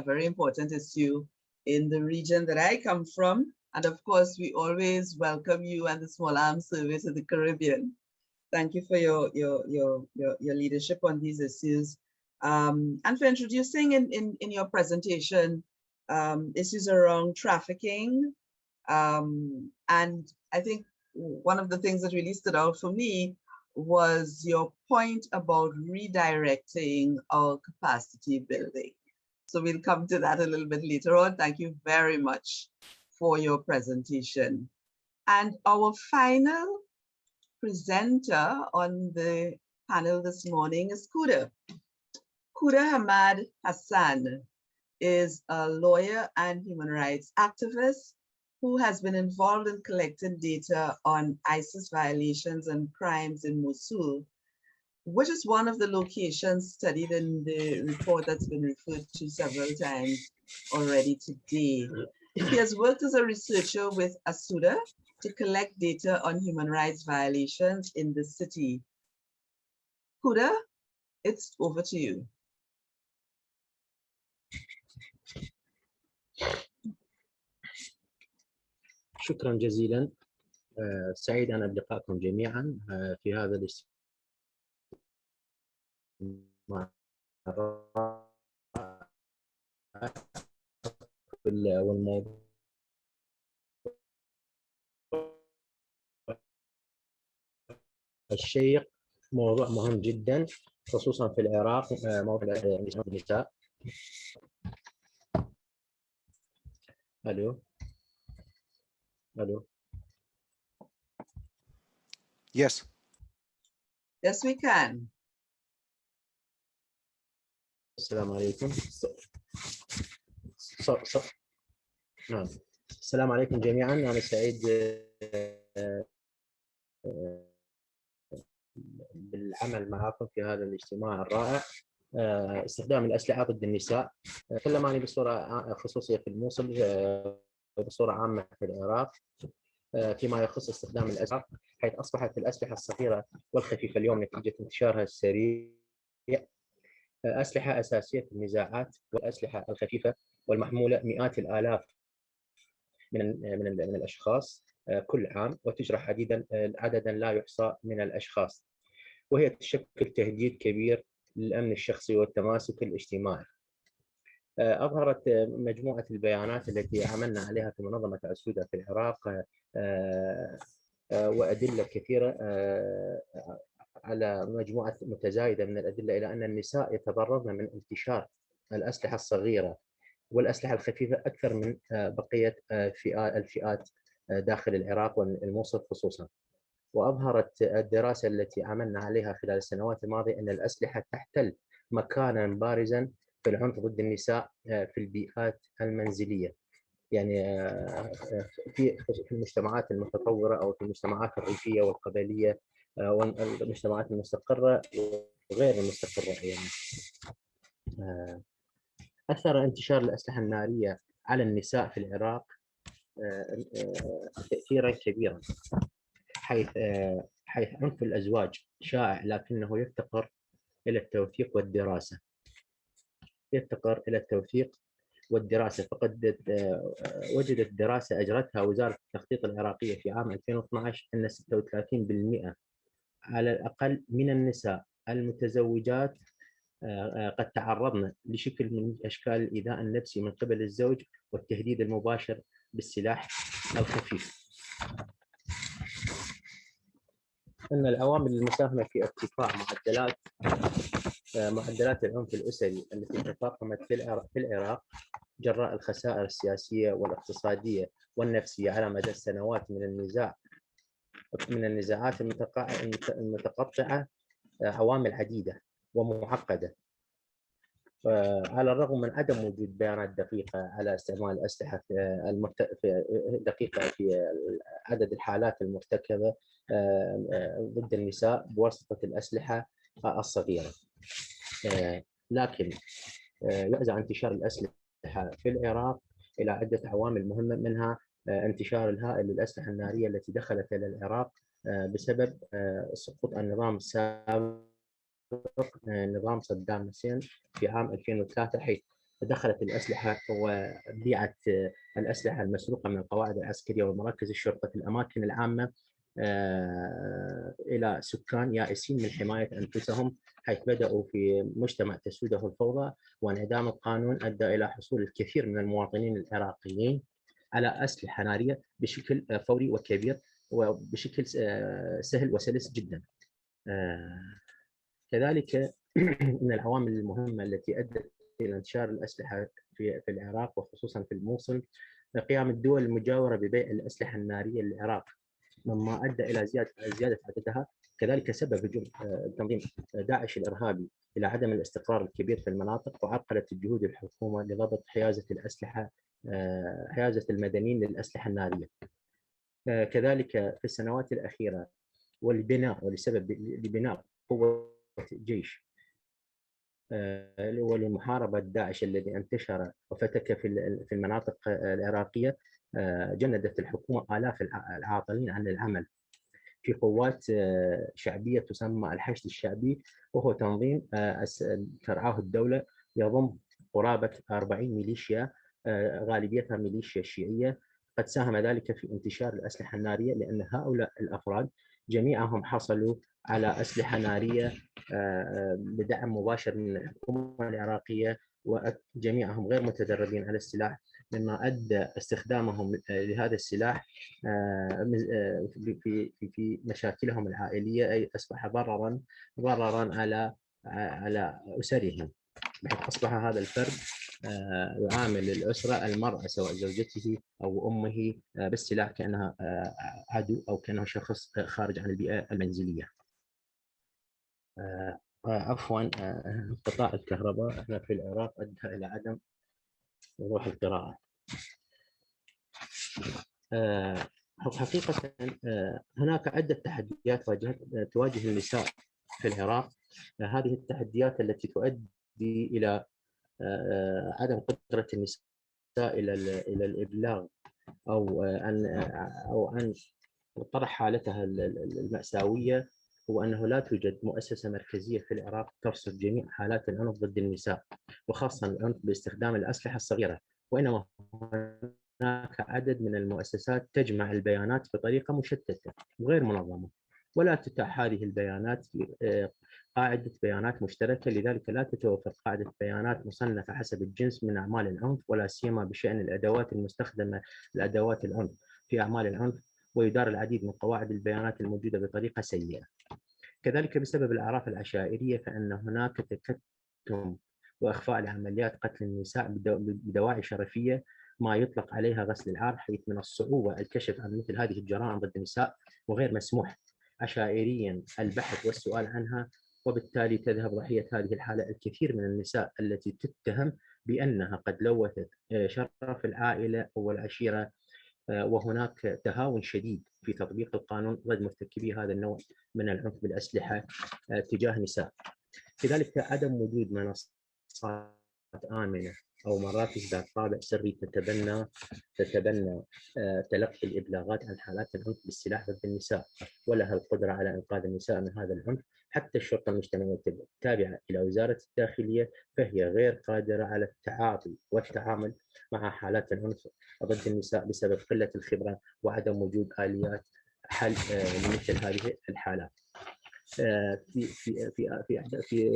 very important issue in the region that I come from. And of course, we always welcome you and the Small Arms Service of the Caribbean. Thank you for your leadership on these issues, and for introducing in your presentation issues around trafficking. And I think one of the things that really stood out for me was your point about redirecting our capacity building. So we'll come to that a little bit later on. Thank you very much for your presentation. And our final presenter on the panel this morning is Kuda. Kuda Hamad Hassan is a lawyer and human rights activist who has been involved in collecting data on ISIS violations and crimes in Mosul, which is one of the locations studied in the report that's been referred to several times already today. He has worked as a researcher with ASUDA to collect data on human rights violations in the city. Kuda, it's over to you. شكرا جزيلا. سعيد أنا بلقائكم جميعا في هذا الاجتماع والموضوع الشيق، موضوع مهم جدا خصوصا في العراق، موضوع النساء. الو. Yes. Yes, we can. السلام عليكم. نعم. السلام عليكم جميعا. أنا سعيد بالعمل معكم في هذا الاجتماع الرائع. استخدام الأسلحة ضد النساء. تكلماني بصورة خصوصية في الموصل وبصورة عامة في العراق فيما يخص استخدام الأسلحة، حيث أصبحت الأسلحة الصغيرة والخفيفة اليوم نتيجة انتشارها السريع أسلحة أساسية في النزاعات، والأسلحة الخفيفة والمحمولة مئات الآلاف من الأشخاص كل عام، وتجرح عددا لا يحصى من الأشخاص، وهي تشكل تهديد كبير للأمن الشخصي والتماسك الاجتماعي. أظهرت مجموعة البيانات التي عملنا عليها في منظمة السودة في العراق وأدلة كثيرة على مجموعة متزايدة من الأدلة إلى أن النساء يتضررن من انتشار الأسلحة الصغيرة والأسلحة الخفيفة أكثر من بقية الفئات داخل العراق والموصل خصوصا. وأظهرت الدراسة التي عملنا عليها خلال السنوات الماضية أن الأسلحة تحتل مكانا بارزا في العنف ضد النساء في البيئات المنزلية، يعني في المجتمعات المتطورة أو في المجتمعات الريفية والقبلية والمجتمعات المستقرة وغير المستقرة. يعني أثر انتشار الأسلحة النارية على النساء في العراق تأثيرا كبيرا، حيث عنف الأزواج شائع لكنه يفتقر إلى التوثيق والدراسة. فقد وجدت دراسة أجرتها وزارة التخطيط العراقية في عام 2012 أن 36% على الأقل من النساء المتزوجات قد تعرضن لشكل من أشكال الإيذاء النفسي من قبل الزوج والتهديد المباشر بالسلاح الخفيف. أن العوامل المساهمة في ارتفاع معدلات العنف الأسري التي تفاقمت في العراق جراء الخسائر السياسية والاقتصادية والنفسية على مدى السنوات من النزاعات المتقطعة عوامل عديدة ومعقدة. على الرغم من عدم وجود بيانات دقيقة على استعمال الأسلحة دقيقة في عدد الحالات المرتكبة ضد النساء بواسطة الأسلحة الصغيرة، لكن يرجع انتشار الأسلحة في العراق إلى عدة عوامل مهمة، منها انتشار الهائل للأسلحة النارية التي دخلت إلى العراق بسبب سقوط النظام السابق، نظام صدام حسين في عام 2003، حيث دخلت الأسلحة وبيعت الأسلحة المسروقة من القواعد العسكرية ومراكز الشرطة في الأماكن العامة إلى سكان يائسين من حماية أنفسهم، حيث بدأوا في مجتمع تسويده الفوضى، وانعدام القانون أدى إلى حصول الكثير من المواطنين العراقيين على أسلحة نارية بشكل فوري وكبير وبشكل سهل وسلس جدا. كذلك من العوامل المهمة التي أدت إلى انتشار الأسلحة في العراق وخصوصا في الموصل قيام الدول المجاورة ببيع الأسلحة النارية للعراق، مما أدى إلى زيادة عددها. كذلك سبب هجوم تنظيم داعش الإرهابي إلى عدم الاستقرار الكبير في المناطق، وعرقلت الجهود الحكومة لضبط حيازة المدنيين للأسلحة النارية. كذلك في السنوات الأخيرة لبناء قوة جيش ولمحاربة داعش الذي انتشر وفتك في المناطق العراقية، جندت الحكومة آلاف العاطلين عن العمل في قوات شعبية تسمى الحشد الشعبي، وهو تنظيم ترعاه الدولة يضم قرابة 40 ميليشيا غالبيتها ميليشيا شيعية. قد ساهم ذلك في انتشار الأسلحة النارية لأن هؤلاء الأفراد جميعهم حصلوا على أسلحة نارية بدعم مباشر من الحكومة العراقية، وجميعهم غير متدربين على السلاح، مما أدى استخدامهم لهذا السلاح في مشاكلهم العائلية، أي أصبح ضرراً على أسرهم، بحيث أصبح هذا الفرد يعامل الأسرة المرأة سواء زوجته أو أمه بالسلاح كأنها عدو أو كأنه شخص خارج عن البيئة المنزلية. عفوا انقطاع الكهرباء هنا في العراق أدى إلى عدم وضوح القراءة. حقيقة هناك عدة تحديات تواجه النساء في العراق. هذه التحديات التي تؤدي إلى عدم قدرة النساء إلى الإبلاغ أو أن طرح حالتها المأساوية، هو أنه لا توجد مؤسسة مركزية في العراق ترصد جميع حالات العنف ضد النساء، وخاصة العنف باستخدام الأسلحة الصغيرة، وإنما هناك عدد من المؤسسات تجمع البيانات بطريقة مشتتة وغير منظمة، ولا تتاح هذه البيانات قاعدة بيانات مشتركة. لذلك لا تتوفر قاعدة بيانات مصنفة حسب الجنس من أعمال العنف، ولا سيما بشأن الأدوات المستخدمة لأدوات العنف في أعمال العنف، ويدار العديد من قواعد البيانات الموجودة بطريقة سيئة. كذلك بسبب الأعراف العشائرية فإن هناك تكتم وإخفاء لعمليات قتل النساء بدواعي شرفية، ما يطلق عليها غسل العار، حيث من الصعوبة الكشف عن مثل هذه الجرائم ضد النساء، وغير مسموح عشائريا البحث والسؤال عنها، وبالتالي تذهب ضحية هذه الحالة الكثير من النساء التي تتهم بأنها قد لوثت شرف العائلة والعشيرة، وهناك تهاون شديد في تطبيق القانون ضد مرتكبي هذا النوع من العنف بالأسلحة تجاه النساء. كذلك عدم وجود منصات آمنة أو مراكز ذات طابع سري تتبنى تلقي الإبلاغات عن حالات العنف بالسلاح ضد النساء، ولها القدرة على إنقاذ النساء من هذا العنف. حتى الشرطة المجتمعية التابعة إلى وزارة الداخلية فهي غير قادرة على التعاطي والتعامل مع حالات العنف ضد النساء بسبب قلة الخبرة وعدم وجود آليات حل لمثل هذه الحالات. في في في في في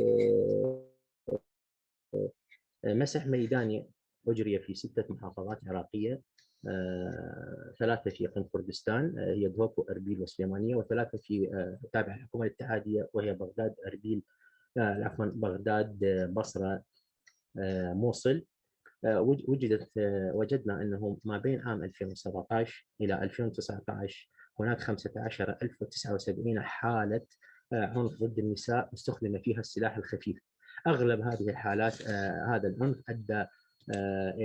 مسح ميداني أجري في 6 محافظات عراقية، 3 في إقليم كردستان هي دهوك وأربيل وسليمانية، و3 في تابعة الحكومة الاتحادية وهي بغداد، أربيل، عفوا بغداد، بصرة، موصل. وجدنا أنه ما بين عام 2017 إلى 2019 هناك 15,079 حالة عنف ضد النساء استخدم فيها السلاح الخفيف. أغلب هذه الحالات هذا العنف أدى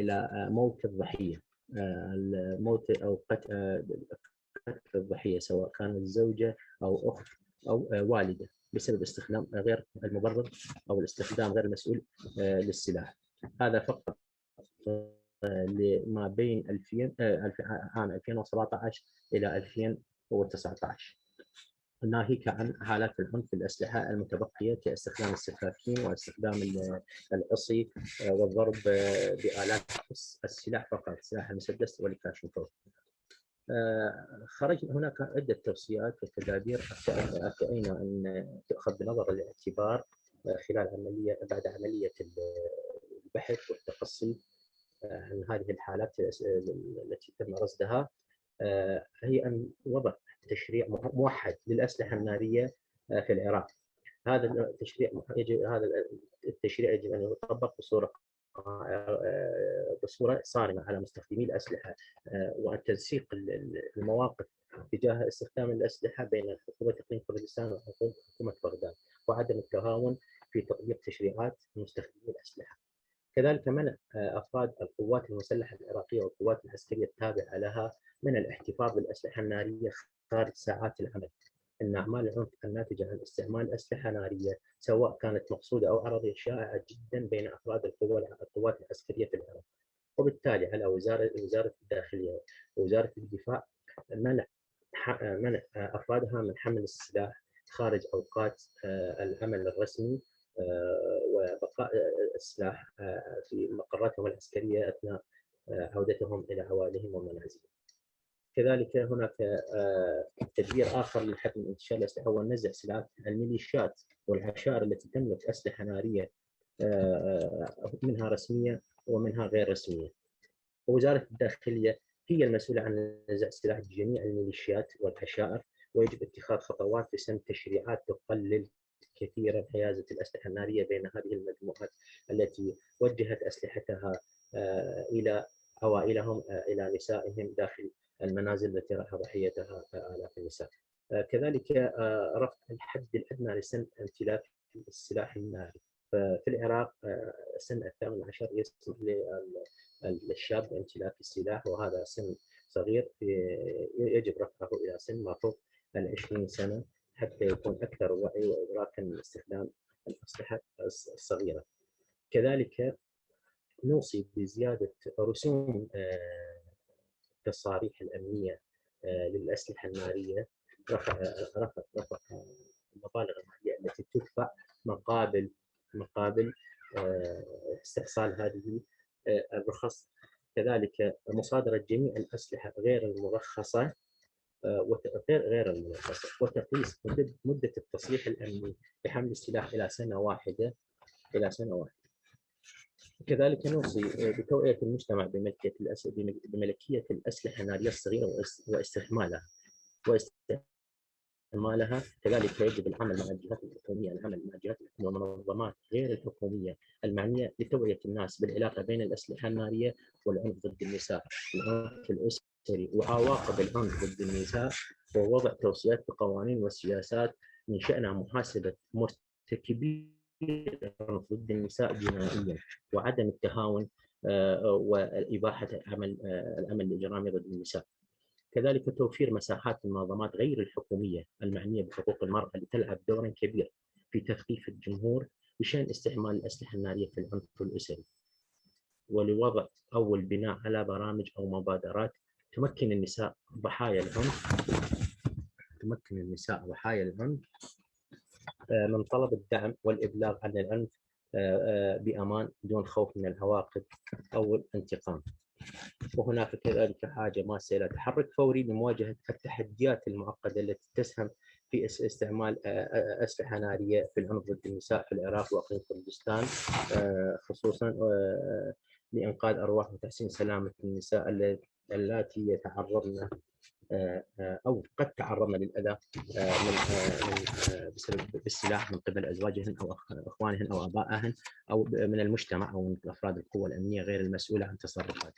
إلى موت الضحية، الموت أو قتل الضحية، سواء كانت زوجة أو أخت أو والدة، بسبب استخدام غير المبرر أو الاستخدام غير المسؤول للسلاح. هذا فقط لما بين عام 2017 إلى 2019، ناهيك عن حالات العنف بالأسلحة المتبقية كاستخدام السكاكين واستخدام العصي والضرب بآلات السلاح فقط، سلاح المسدس والكلاشينكوف. خرج هناك عدة توصيات وتدابير أتينا أن تؤخذ بنظر الاعتبار خلال بعد عملية البحث والتقصي عن هذه الحالات التي تم رصدها. هي أن وضع تشريع موحد للأسلحة النارية في العراق. هذا التشريع يجب أن يطبق بصورة صارمة على مستخدمي الأسلحة، وأن تنسيق المواقف تجاه استخدام الأسلحة بين حكومة إقليم كردستان وحكومة بغداد، وعدم التهاون في تطبيق تشريعات مستخدمي الأسلحة. كذلك منع أفراد القوات المسلحة العراقية والقوات العسكرية التابعة لها من الاحتفاظ بالأسلحة النارية خارج ساعات العمل. إن أعمال العنف الناتجة عن استعمال أسلحة نارية سواء كانت مقصودة أو عرضية شائعة جدا بين أفراد القوات العسكرية في العراق، وبالتالي على وزارة الداخلية ووزارة الدفاع منع أفرادها من حمل السلاح خارج أوقات العمل الرسمي، وبقاء السلاح في مقراتهم العسكرية أثناء عودتهم إلى عوائلهم ومنازلهم. كذلك هناك تدبير آخر للحد من انتشار الأسلحة هو نزع سلاح الميليشيات والعشائر التي تملك أسلحة نارية، منها رسمية ومنها غير رسمية. ووزارة الداخلية هي المسؤولة عن نزع سلاح جميع الميليشيات والعشائر، ويجب اتخاذ خطوات لسن تشريعات تقلل كثيرا حيازة الأسلحة النارية بين هذه المجموعات التي وجهت أسلحتها إلى عوائلهم، إلى نسائهم داخل المنازل التي راح ضحيتها آلاف النساء. كذلك رفع الحد الأدنى لسن امتلاك السلاح الناري. ففي العراق سن 18 يسمح للشاب امتلاك السلاح، وهذا سن صغير يجب رفعه إلى سن ما فوق 20 سنة حتى يكون أكثر وعي وإدراكا لاستخدام الأسلحة الصغيرة. كذلك نوصي بزيادة رسوم التصاريح الأمنية للأسلحة النارية، رفع المبالغ المالية التي تدفع مقابل استئصال هذه الرخص. كذلك مصادرة جميع الأسلحة غير المرخصة وتقييس مدة التصريح الأمني بحمل السلاح إلى سنة واحدة. كذلك نوصي بتوعية المجتمع بملكية الأسلحة النارية الصغيرة واستعمالها. كذلك يجب العمل مع الجهات الحكومية، والمنظمات غير الحكومية المعنية لتوعية الناس بالعلاقة بين الأسلحة النارية والعنف ضد النساء، العنف الأسري وعواقب العنف ضد النساء، ووضع توصيات بقوانين وسياسات من شأنها محاسبة مرتكبي العنف ضد النساء جنائيا، وعدم التهاون وإباحة العمل الإجرامي ضد النساء. كذلك توفير مساحات للمنظمات غير الحكومية المعنية بحقوق المرأة لتلعب دورا كبير في تثقيف الجمهور بشأن استعمال الأسلحة النارية في العنف الأسري، ولوضع أو البناء على برامج أو مبادرات تمكن النساء ضحايا العنف من طلب الدعم والإبلاغ عن العنف بأمان دون خوف من العواقب أو الانتقام. وهناك كذلك حاجة ماسة إلى تحرك فوري لمواجهة التحديات المعقدة التي تسهم في استعمال أسلحة نارية في العنف ضد النساء في العراق وأقليم كردستان، خصوصا لإنقاذ أرواح وتحسين سلامة النساء اللاتي يتعرضن أو قد تعرضن للأذى بالسلاح من قبل أزواجهن أو إخوانهن أو آبائهن أو من المجتمع أو من أفراد القوى الأمنية غير المسؤولة عن تصرفاتهم.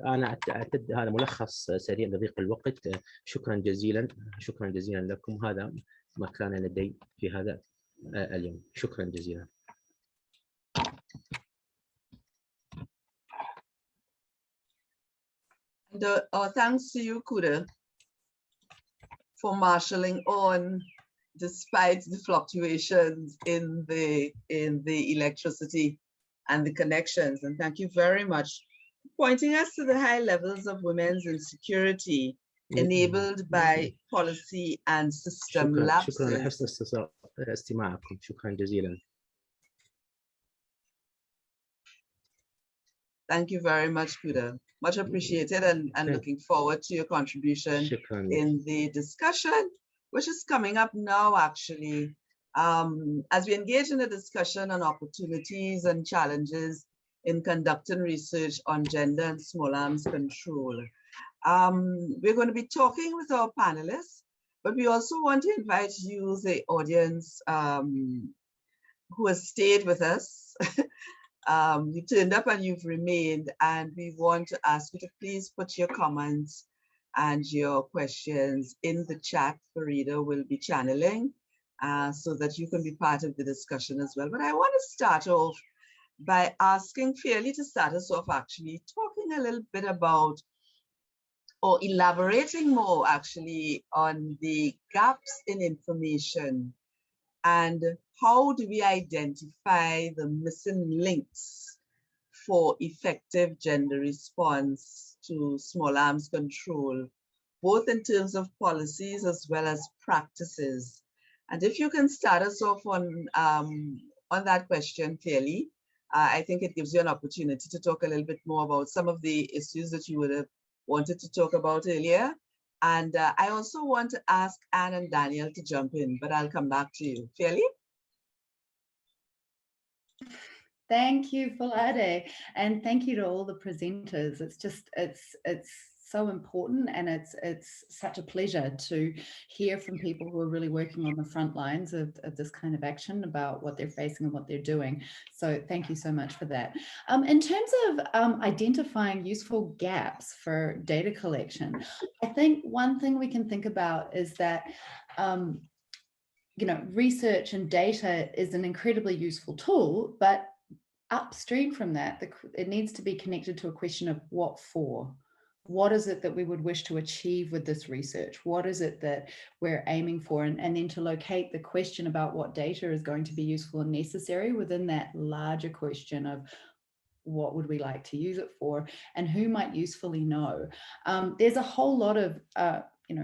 أنا أعتقد هذا ملخص سريع لضيق الوقت. شكرا جزيلا لكم. هذا ما كان لدي في هذا اليوم. شكرا جزيلا. Thanks to you, Kuda, for marshalling on despite the fluctuations in the electricity and the connections. And thank you very much for pointing us to the high levels of women's insecurity enabled by policy and system lapses. شكرا لحسن استماعكم. شكرا جزيلا. Thank you very much, Kuda. Much appreciated, and looking forward to your contribution in the discussion, which is coming up now, actually. As we engage in a discussion on opportunities and challenges in conducting research on gender and small arms control. We're going to be talking with our panelists, but we also want to invite you, the audience, who has stayed with us. You turned up and you've remained, and we want to ask you to please put your comments and your questions in the chat. Farida will be channeling so that you can be part of the discussion as well. But I want to start off by asking Fairly to start us off actually talking a little bit about, or elaborating more actually, on the gaps in information and how do we identify the missing links for effective gender response to small arms control, both in terms of policies as well as practices. And if you can start us off on that question, Fairly, I think it gives you an opportunity to talk a little bit more about some of the issues that you would have wanted to talk about earlier. And I also want to ask Anne and Daniel to jump in, but I'll come back to you. Fairly? Thank you, Folade, and thank you to all the presenters. It's so important, and it's such a pleasure to hear from people who are really working on the front lines of this kind of action about what they're facing and what they're doing. So thank you so much for that. In terms of identifying useful gaps for data collection, I think one thing we can think about is that research and data is an incredibly useful tool, but upstream from that, it needs to be connected to a question of what for. What is it that we would wish to achieve with this research? What is it that we're aiming for? And then to locate the question about what data is going to be useful and necessary within that larger question of what would we like to use it for, and who might usefully know. There's a whole lot of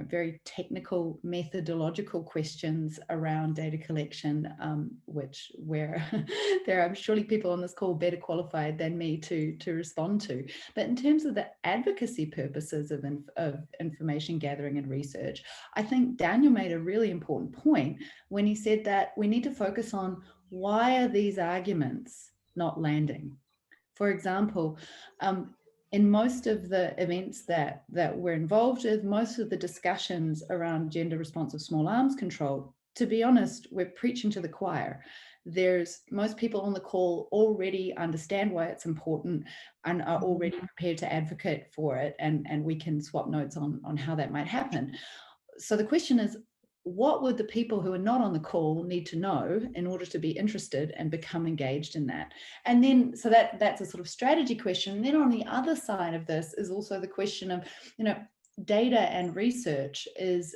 very technical methodological questions around data collection, where there are surely people on this call better qualified than me to respond to. But in terms of the advocacy purposes of information gathering and research, I think Daniel made a really important point when he said that we need to focus on why are these arguments not landing. For example, in most of the events that we're involved with, most of the discussions around gender responsive small arms control, to be honest, we're preaching to the choir. Most people on the call already understand why it's important and are already prepared to advocate for it, and we can swap notes on how that might happen. So the question is, what would the people who are not on the call need to know in order to be interested and become engaged in that? And then, so that's a sort of strategy question. And then on the other side of this is also the question of, data and research is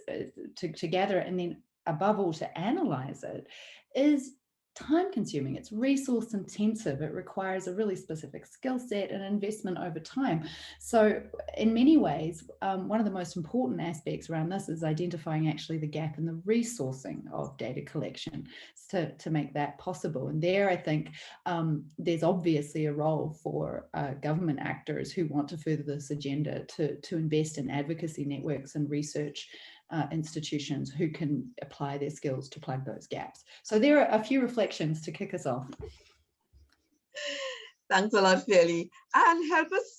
to gather it, and then above all to analyze it, is time consuming. It's resource intensive. It requires a really specific skill set and investment over time. So in many ways, one of the most important aspects around this is identifying actually the gap in the resourcing of data collection to make that possible. And there, I think there's obviously a role for government actors who want to further this agenda to invest in advocacy networks and research institutions who can apply their skills to plug those gaps. So there are a few reflections to kick us off. Thanks a lot, Fairly. And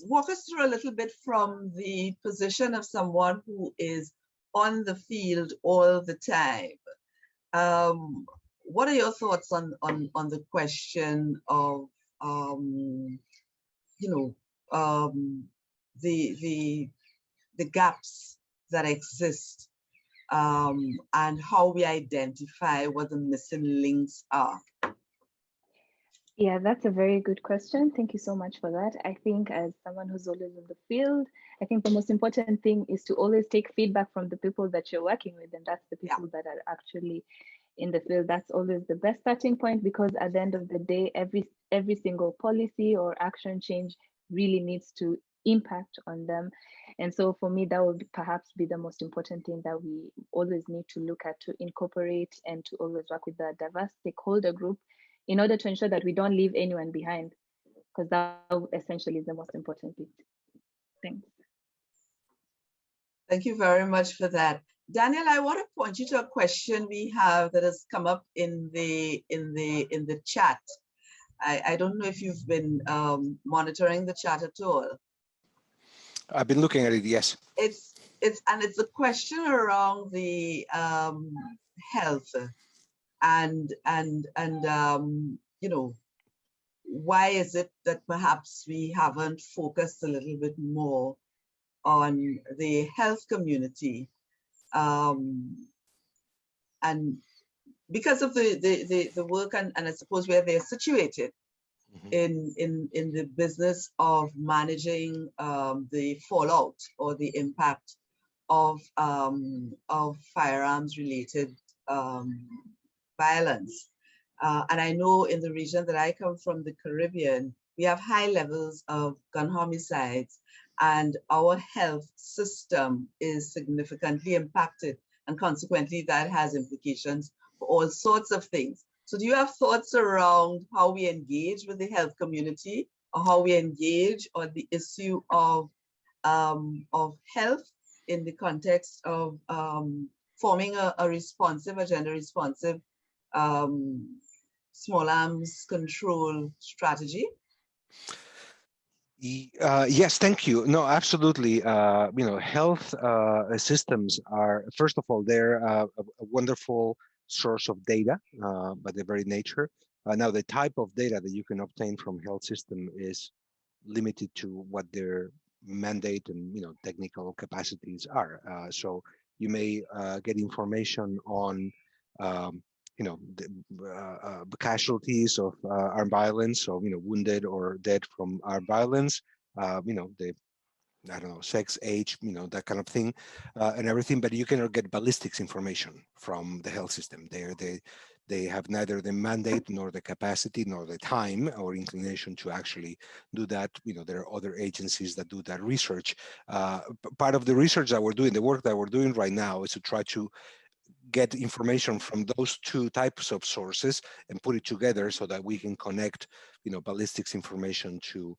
walk us through a little bit from the position of someone who is on the field all the time. What are your thoughts on the question of the gaps that exist, and how we identify what the missing links are? Yeah, that's a very good question. Thank you so much for that. I think as someone who's always in the field, I think the most important thing is to always take feedback from the people that you're working with, and that's the people that are actually in the field. That's always the best starting point, because at the end of the day, every single policy or action change really needs to impact on them. And so for me, that would perhaps be the most important thing that we always need to look at, to incorporate and to always work with the diverse stakeholder group in order to ensure that we don't leave anyone behind, because that essentially is the most important bit. Thanks. Thank you very much for that. Daniel, I want to point you to a question we have that has come up in the chat. I don't know if you've been monitoring the chat at all. I've been looking at it, yes. It's a question around the health and why is it that perhaps we haven't focused a little bit more on the health community, and because of the work and I suppose where they're situated in the business of managing the fallout or the impact of firearms related violence. And I know in the region that I come from, the Caribbean, we have high levels of gun homicides, and our health system is significantly impacted, and consequently that has implications for all sorts of things. So do you have thoughts around how we engage with the health community, or how we engage on the issue of health in the context of forming a gender responsive small arms control strategy? Yes, thank you. No, absolutely. Health systems are, first of all, they're a wonderful source of data by their very nature. Now, the type of data that you can obtain from health system is limited to what their mandate and technical capacities are. So you may get information on the casualties of armed violence, so wounded or dead from armed violence, the I don't know, sex, age, that kind of thing, and everything. But you cannot get ballistics information from the health system. They have neither the mandate nor the capacity nor the time or inclination to actually do that. There are other agencies that do that research. Part of the research that we're doing, the work that we're doing right now, is to try to get information from those two types of sources and put it together so that we can connect, ballistics information to,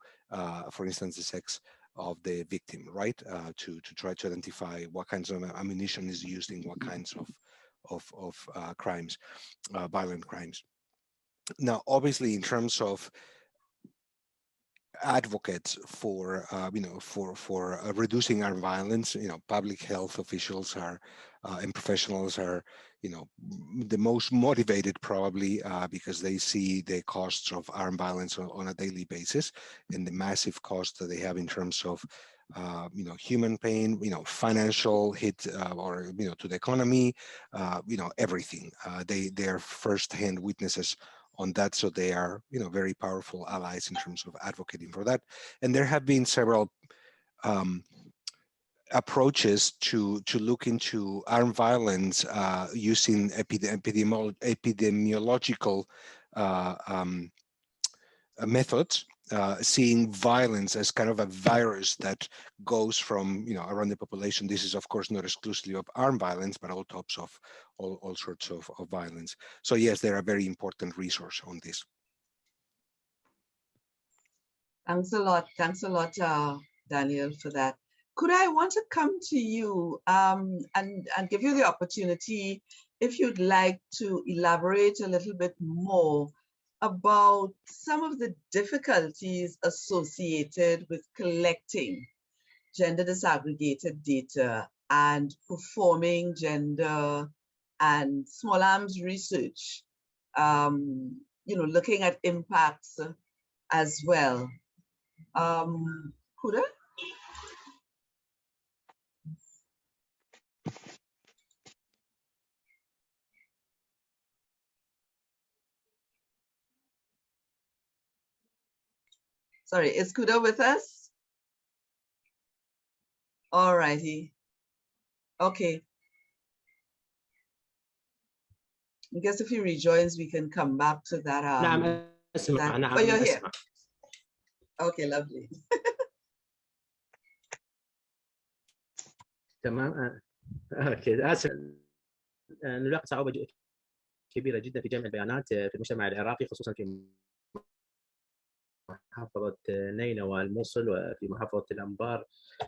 for instance, the sex of the victim, right? To try to identify what kinds of ammunition is used in what kinds of crimes, violent crimes. Now, obviously, in terms of advocates for reducing armed violence, public health officials are and professionals are the most motivated, probably because they see the costs of armed violence on a daily basis and the massive cost that they have in terms of human pain, financial hit, or to the economy, everything. They are first-hand witnesses on that, so they are very powerful allies in terms of advocating for that. And there have been several approaches to look into armed violence using epidemiological methods, seeing violence as kind of a virus that goes from around the population. This is of course not exclusively of armed violence, but all types of all sorts of violence. So yes, they're a very important resource on this. Thanks a lot, Daniel, for that. Could I want to come to you and give you the opportunity, if you'd like to elaborate a little bit more about some of the difficulties associated with collecting gender disaggregated data and performing gender and small arms research, looking at impacts as well. Kuda? Sorry, is Kuda with us? All righty. Okay. I guess if he rejoins, we can come back to that. نعم أسمع. نعم you're here. Okay, lovely. تمام. اوكي اسف. نلاقي صعوبة كبيرة جدا في جمع البيانات في المجتمع العراقي، خصوصا في محافظة نينوى والموصل وفي محافظة الأنبار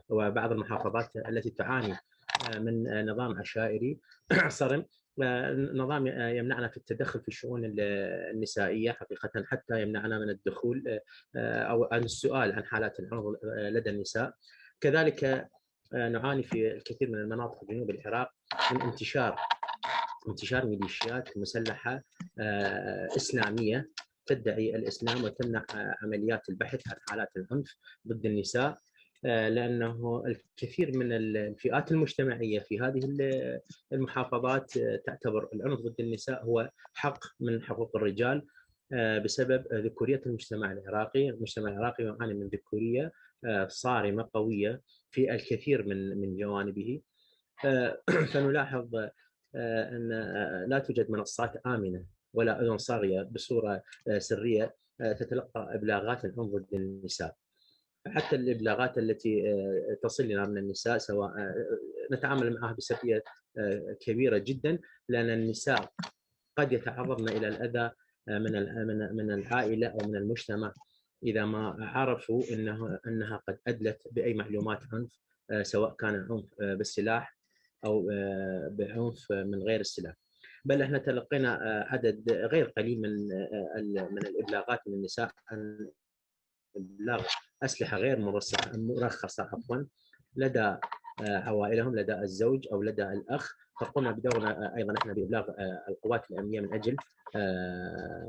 وبعض المحافظات التي تعاني من نظام عشائري صارم، نظام يمنعنا في التدخل في الشؤون النسائية حقيقة، حتى يمنعنا من الدخول أو عن السؤال عن حالات العنف لدى النساء. كذلك نعاني في الكثير من المناطق جنوب العراق من انتشار ميليشيات مسلحة إسلامية تدعي الإسلام وتمنع عمليات البحث عن حالات العنف ضد النساء، لأنه الكثير من الفئات المجتمعية في هذه المحافظات تعتبر العنف ضد النساء هو حق من حقوق الرجال بسبب ذكورية المجتمع العراقي. المجتمع العراقي يعاني من ذكورية صارمة قوية في الكثير من جوانبه، فنلاحظ أن لا توجد منصات آمنة ولا أذن صاغية بصورة سرية تتلقى إبلاغات العنف ضد النساء. حتى الإبلاغات التي تصل لنا من النساء سواء نتعامل معها بسرية كبيرة جدا، لأن النساء قد يتعرضن إلى الأذى من العائلة أو من المجتمع إذا ما عرفوا أنها قد أدلت بأي معلومات عنف، سواء كان عنف بالسلاح أو بعنف من غير السلاح. بل احنا تلقينا عدد غير قليل من الإبلاغات من النساء عن إبلاغ أسلحة غير مرخصة عفوا لدى عوائلهم، لدى الزوج أو لدى الأخ. فقمنا بدورنا أيضا إحنا بإبلاغ القوات الأمنية من أجل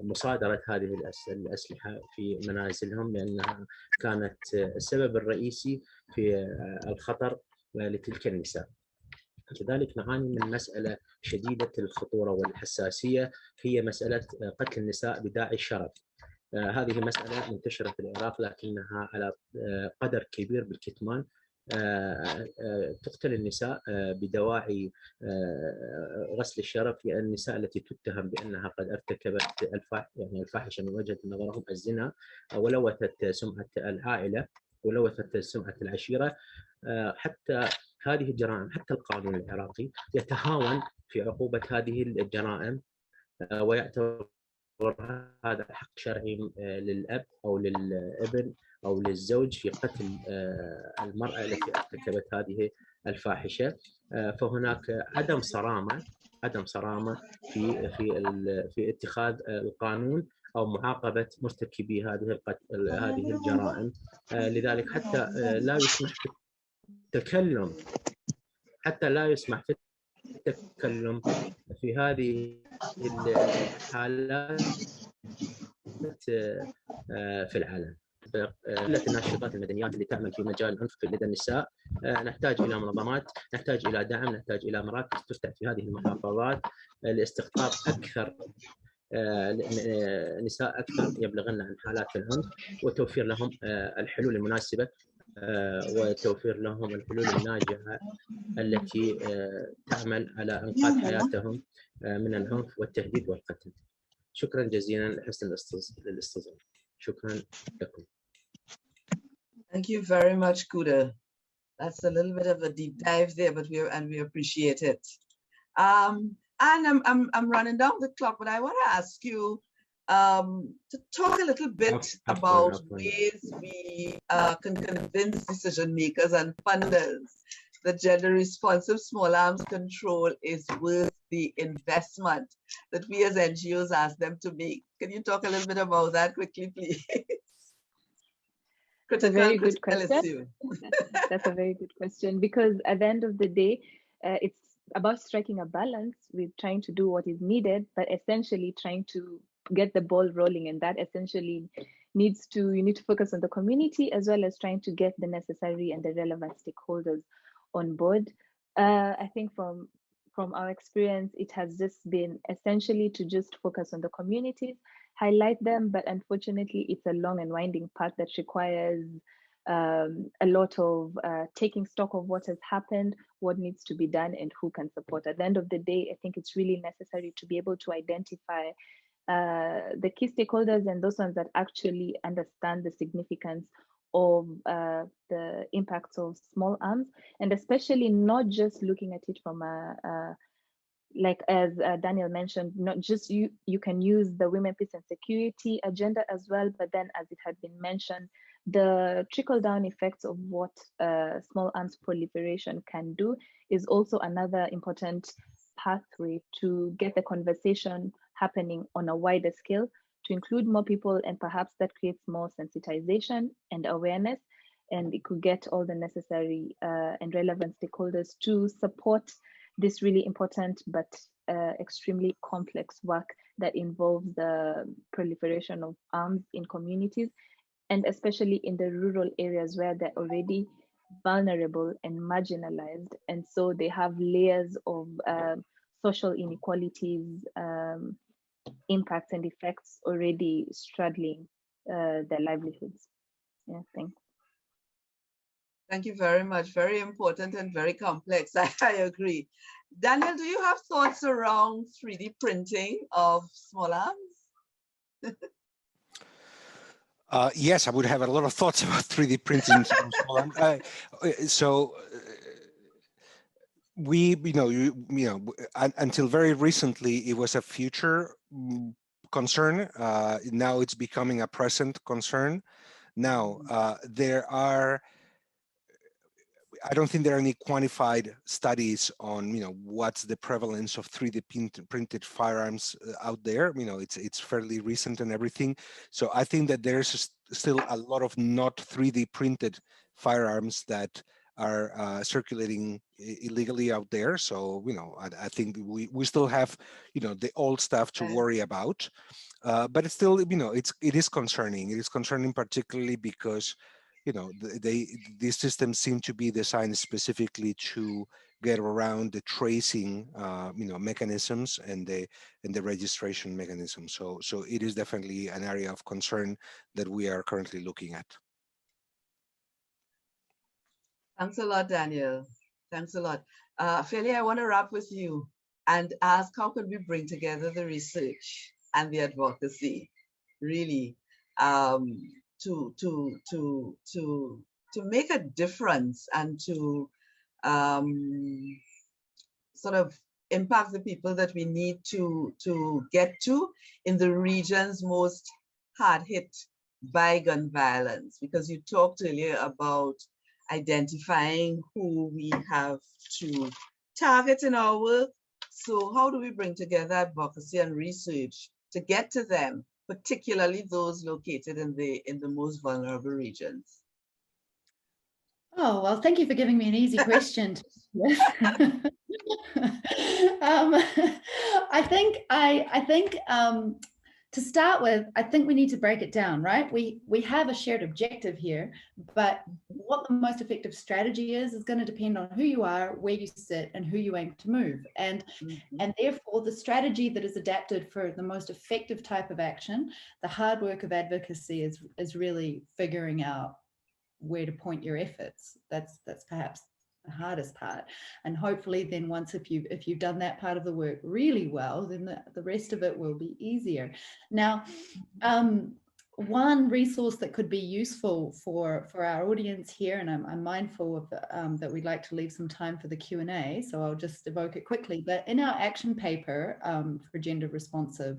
مصادرة هذه الأسلحة في منازلهم، لأنها كانت السبب الرئيسي في الخطر لتلك النساء. كذلك نعاني من مسألة شديدة الخطورة والحساسية، هي مسألة قتل النساء بداعي الشرف. هذه مسألة منتشرة في العراق لكنها على قدر كبير بالكتمان. تقتل النساء بدواعي غسل الشرف، لأن النساء التي تتهم بأنها قد ارتكبت الفاحشة من وجهة نظرهم الزنا، ولوثت سمعة العائلة ولوثت سمعة العشيرة. حتى هذه الجرائم، حتى القانون العراقي يتهاون في عقوبة هذه الجرائم، ويعتبر هذا حق شرعي للأب أو للابن أو للزوج في قتل المرأة التي ارتكبت هذه الفاحشة. فهناك عدم صرامة في اتخاذ القانون أو معاقبة مرتكبي هذه الجرائم. لذلك حتى لا يسمح في التكلم، في هذه الحالات في العالم. قلة الناشطات المدنيات اللي تعمل في مجال العنف لدى النساء، نحتاج إلى منظمات، نحتاج إلى دعم، نحتاج إلى مراكز تفتح في هذه المحافظات لاستقطاب أكثر نساء أكثر يبلغن عن حالات العنف، وتوفير لهم الحلول المناسبة وتوفير لهم الحلول الناجعة التي تعمل على إنقاذ حياتهم من العنف والتهديد والقتل. شكرا جزيلا لحسن الاستضافة. شكرا لكم. Thank you very much, Kuda. That's a little bit of a deep dive there, but we appreciate it. And I'm running down the clock, but I want to ask you to talk a little bit about ways we can convince decision makers and funders that gender responsive small arms control is worth the investment that we as NGOs ask them to make. Can you talk a little bit about that quickly, please? That's a very good question. That's a very good question, because at the end of the day, it's about striking a balance with trying to do what is needed, but essentially trying to get the ball rolling. And that essentially you need to focus on the community as well as trying to get the necessary and the relevant stakeholders on board. I think from our experience, it has just been essentially to just focus on the communities, highlight them, but unfortunately it's a long and winding path that requires a lot of taking stock of what has happened, what needs to be done, and who can support. At the end of the day, I think it's really necessary to be able to identify the key stakeholders and those ones that actually understand the significance of the impacts of small arms, and especially not just looking at it from like as Daniel mentioned, not just you can use the women, peace and security agenda as well, but then as it had been mentioned, the trickle-down effects of what small arms proliferation can do is also another important pathway to get the conversation happening on a wider scale, to include more people, and perhaps that creates more sensitization and awareness, and it could get all the necessary and relevant stakeholders to support this really important but extremely complex work that involves the proliferation of arms in communities, and especially in the rural areas where they're already vulnerable and marginalized. And so they have layers of social inequalities, impacts and effects already straddling their livelihoods. Yeah, thanks. Thank you very much. Very important and very complex. I agree. Daniel, do you have thoughts around 3D printing of small arms? Yes, I would have a lot of thoughts about 3D printing. Until very recently, it was a future concern. Now it's becoming a present concern. Now, there are, I don't think there are any quantified studies on, what's the prevalence of 3D printed firearms out there. It's fairly recent and everything. So I think that there's still a lot of not 3D printed firearms that are circulating illegally out there. So, I think we still have, the old stuff to worry about. But it's still, it is concerning. It is concerning particularly because, these systems seem to be designed specifically to get around the tracing, mechanisms and the registration mechanism. So it is definitely an area of concern that we are currently looking at. Thanks a lot, Daniel. Thanks a lot. Philly, I want to wrap with you and ask, how could we bring together the research and the advocacy, really, to make a difference and to sort of impact the people that we need to get to in the regions most hard hit by gun violence? Because you talked earlier about identifying who we have to target in our work. So how do we bring together advocacy and research to get to them, particularly those located in the most vulnerable regions? Oh, well, thank you for giving me an easy question. I think to start with, I think we need to break it down, right? We have a shared objective here, but what the most effective strategy is going to depend on who you are, where you sit, and who you aim to move. And therefore, the strategy that is adapted for the most effective type of action, the hard work of advocacy is really figuring out where to point your efforts. That's perhaps the hardest part. And hopefully then once if you've done that part of the work really well, then the rest of it will be easier. Now, one resource that could be useful for our audience here, and I'm mindful of that we'd like to leave some time for the Q&A, so I'll just evoke it quickly. But in our action paper for gender responsive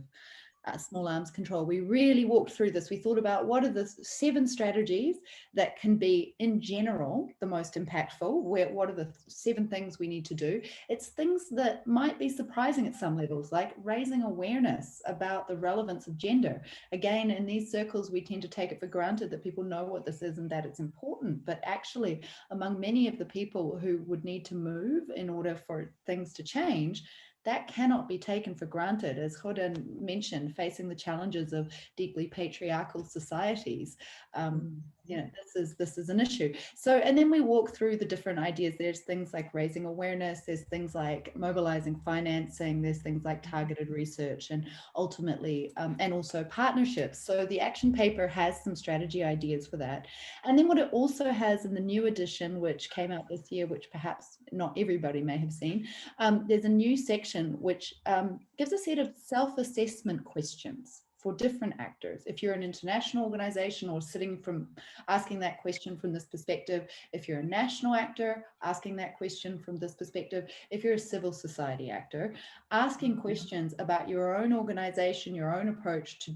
small arms control, we really walked through this. We thought about what are the 7 strategies that can be in general the most impactful, what are the 7 things we need to do. It's things that might be surprising at some levels, like raising awareness about the relevance of gender. Again, in these circles we tend to take it for granted that people know what this is and that it's important, but actually among many of the people who would need to move in order for things to change, that cannot be taken for granted. As Jordan mentioned, facing the challenges of deeply patriarchal societies, this is an issue. So, and then we walk through the different ideas. There's things like raising awareness, there's things like mobilizing financing, there's things like targeted research, and ultimately, and also partnerships. So the action paper has some strategy ideas for that. And then what it also has in the new edition, which came out this year, which perhaps not everybody may have seen, there's a new section which gives a set of self-assessment questions for different actors. If you're an international organization or asking that question from this perspective, if you're a national actor, asking that question from this perspective, if you're a civil society actor, asking questions about your own organization, your own approach to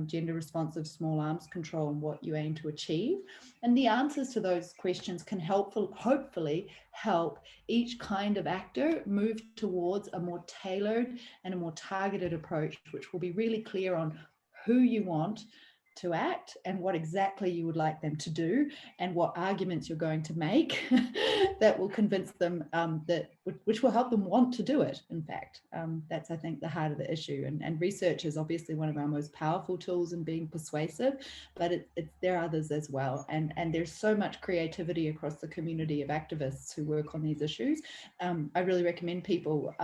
gender responsive small arms control and what you aim to achieve. And the answers to those questions can hopefully help each kind of actor move towards a more tailored and a more targeted approach, which will be really clear on who you want to act and what exactly you would like them to do and what arguments you're going to make that will convince them which will help them want to do it. In fact, that's, I think, the heart of the issue. And research is obviously one of our most powerful tools in being persuasive, but there are others as well. And there's so much creativity across the community of activists who work on these issues. I really recommend people,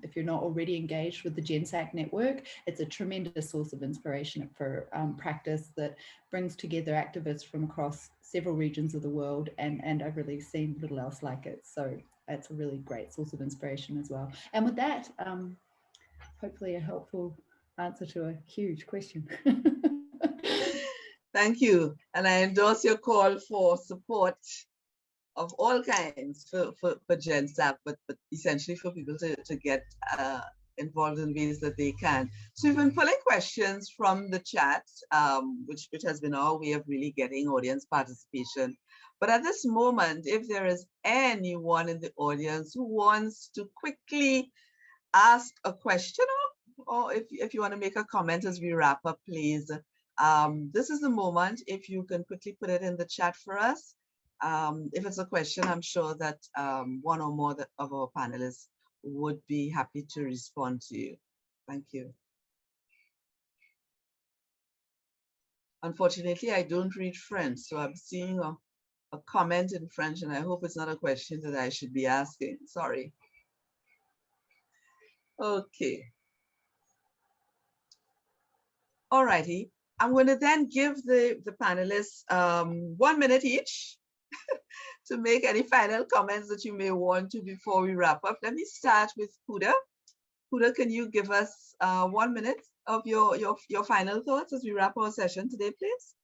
if you're not already engaged with the GENSAC network, it's a tremendous source of inspiration for practice that brings together activists from across several regions of the world, and I've really seen little else like it. So it's a really great source of inspiration as well. And with that, hopefully a helpful answer to a huge question. Thank you. And I endorse your call for support of all kinds for GENSAC, but essentially for people to get involved in ways that they can. So we've been pulling questions from the chat, which has been our way of really getting audience participation. But at this moment, if there is anyone in the audience who wants to quickly ask a question, or if you want to make a comment as we wrap up, please. This is the moment. If you can quickly put it in the chat for us. If it's a question, I'm sure that one or more of our panelists would be happy to respond to you. Thank you. Unfortunately, I don't read French, so I'm seeing a comment in French, and I hope it's not a question that I should be asking. Sorry. Okay. All righty. I'm going to then give the panelists 1 minute each to make any final comments that you may want to before we wrap up. Let me start with Kuda. Kuda, can you give us 1 minute of your final thoughts as we wrap our session today, please?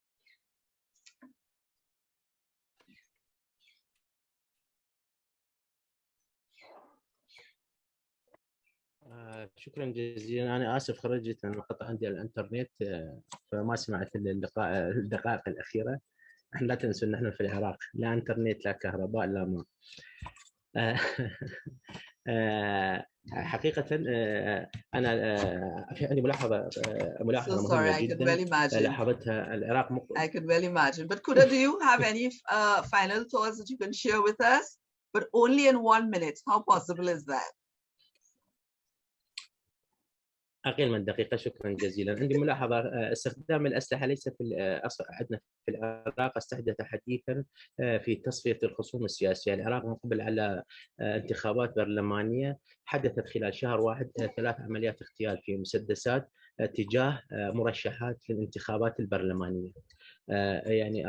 شكرا جزيلا. أنا آسف خرجت من القطع عندي الإنترنت فما سمعت الدقائق الأخيرة. احنا لا تنسوا ان احنا في العراق لا انترنت لا كهرباء لا ماء. حقيقة أنا في عندي ملاحظة مهمة جدا لاحظتها. العراق I can well imagine. But Kuda, do you have any final thoughts that you can share with us? But only in 1 minute. How possible is that? أقل من دقيقة. شكرا جزيلا. عندي ملاحظة. استخدام الأسلحة ليس عندنا في العراق استحدث حديثا في تصفية الخصوم السياسية. العراق مقبل على انتخابات برلمانية. حدثت خلال شهر واحد 3 عمليات اغتيال في مسدسات تجاه مرشحات في الانتخابات البرلمانية. يعني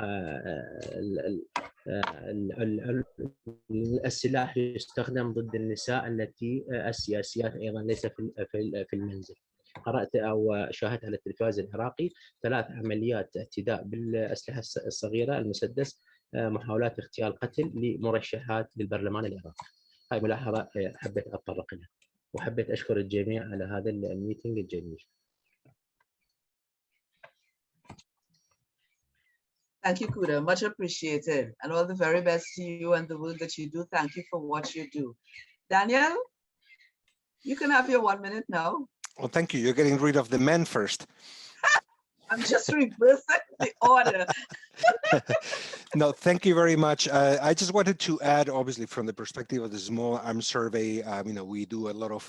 السلاح يستخدم ضد النساء التي السياسيات أيضا ليس في المنزل. قرأت أو شاهدت على التلفاز العراقي 3 عمليات اعتداء بالأسلحة الصغيرة المسدس، محاولات اغتيال قتل لمرشحات للبرلمان العراقي. هاي ملاحظة حبيت أتطرق لها وحبيت أشكر الجميع على هذا الميتنج الجميل. Thank you, Kuda. Much appreciated. And all the very best to you and the work that you do. Thank you for what you do. Daniel, you can have your 1 minute now. Well, thank you. You're getting rid of the men first. I'm just reversing the order. No, thank you very much. I just wanted to add, obviously, from the perspective of the small arms survey, we do a lot of,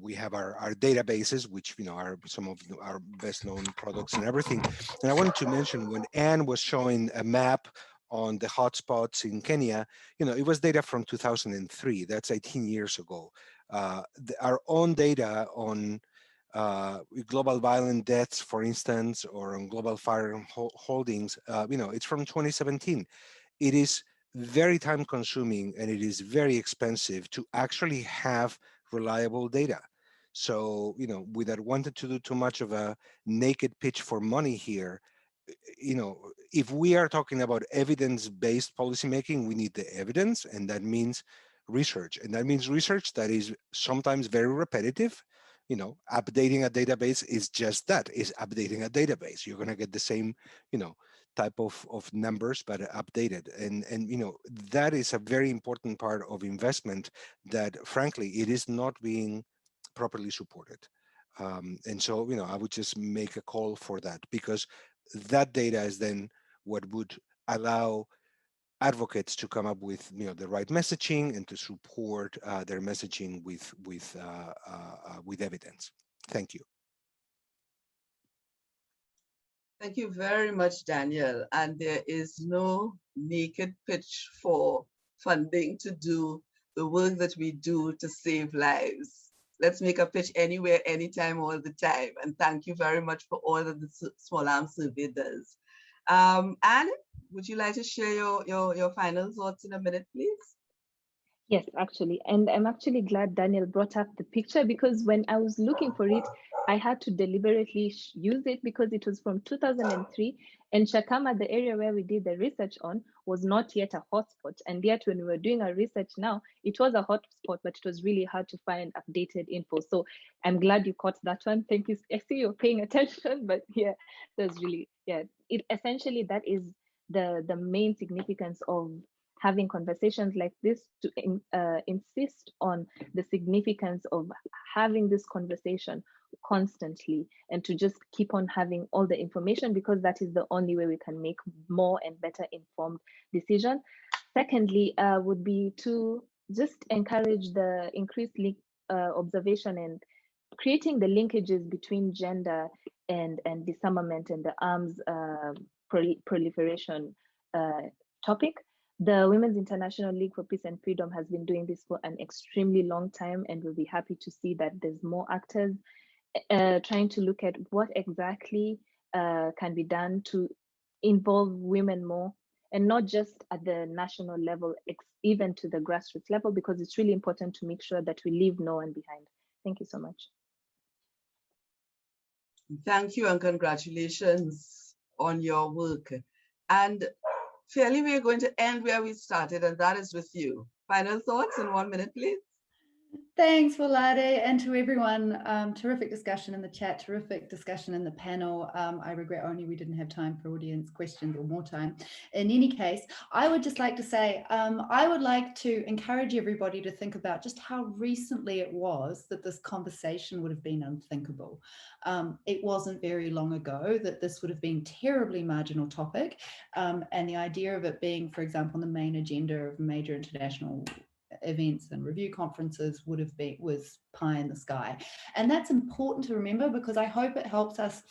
we have our databases, which, are some of our best known products and everything. And I wanted to mention when Anne was showing a map on the hotspots in Kenya, it was data from 2003. That's 18 years ago. Our own data on global violent deaths, for instance, or on global firearm holdings, it's from 2017. It is very time consuming and it is very expensive to actually have reliable data. So, without wanting to do too much of a naked pitch for money here, if we are talking about evidence-based policymaking, we need the evidence, and that means research. And that means research that is sometimes very repetitive. Updating a database is just that, is updating a database. You're going to get the same, type of numbers, but updated. And that is a very important part of investment that, frankly, it is not being properly supported. And so, I would just make a call for that, because that data is then what would allow advocates to come up with the right messaging and to support their messaging with evidence. Thank you. Thank you very much, Daniel. And there is no naked pitch for funding to do the work that we do to save lives. Let's make a pitch anywhere, anytime, all the time. And thank you very much for all that the Small Arms Survey does. Anne, would you like to share your final thoughts in a minute, please? Yes, actually. And I'm actually glad Daniel brought up the picture, because when I was looking for it, I had to deliberately use it because it was from 2003 And Shakama, the area where we did the research on, was not yet a hotspot. And yet when we were doing our research now, it was a hotspot, but it was really hard to find updated info. So I'm glad you caught that one. Thank you. I see you're paying attention, but yeah, that's really, yeah. It essentially, that is the main significance of having conversations like this, to insist on the significance of having this conversation constantly, and to just keep on having all the information, because that is the only way we can make more and better informed decisions. Secondly, would be to just encourage the increased observation and creating the linkages between gender and disarmament and the arms proliferation topic. The Women's International League for Peace and Freedom has been doing this for an extremely long time, and we'll be happy to see that there's more actors trying to look at what exactly can be done to involve women more, and not just at the national level, even to the grassroots level, because it's really important to make sure that we leave no one behind. Thank you so much. Thank you and congratulations on your work. And Fairly, we are going to end where we started, and that is with you. Final thoughts in 1 minute, please. Thanks, Wolade, and to everyone. Terrific discussion in the chat, terrific discussion in the panel. I regret only we didn't have time for audience questions or more time. In any case, I would just like to say, I would like to encourage everybody to think about just how recently it was that this conversation would have been unthinkable. It wasn't very long ago that this would have been a terribly marginal topic, and the idea of it being, for example, the main agenda of major international events and review conferences was pie in the sky. And that's important to remember, because I hope it helps us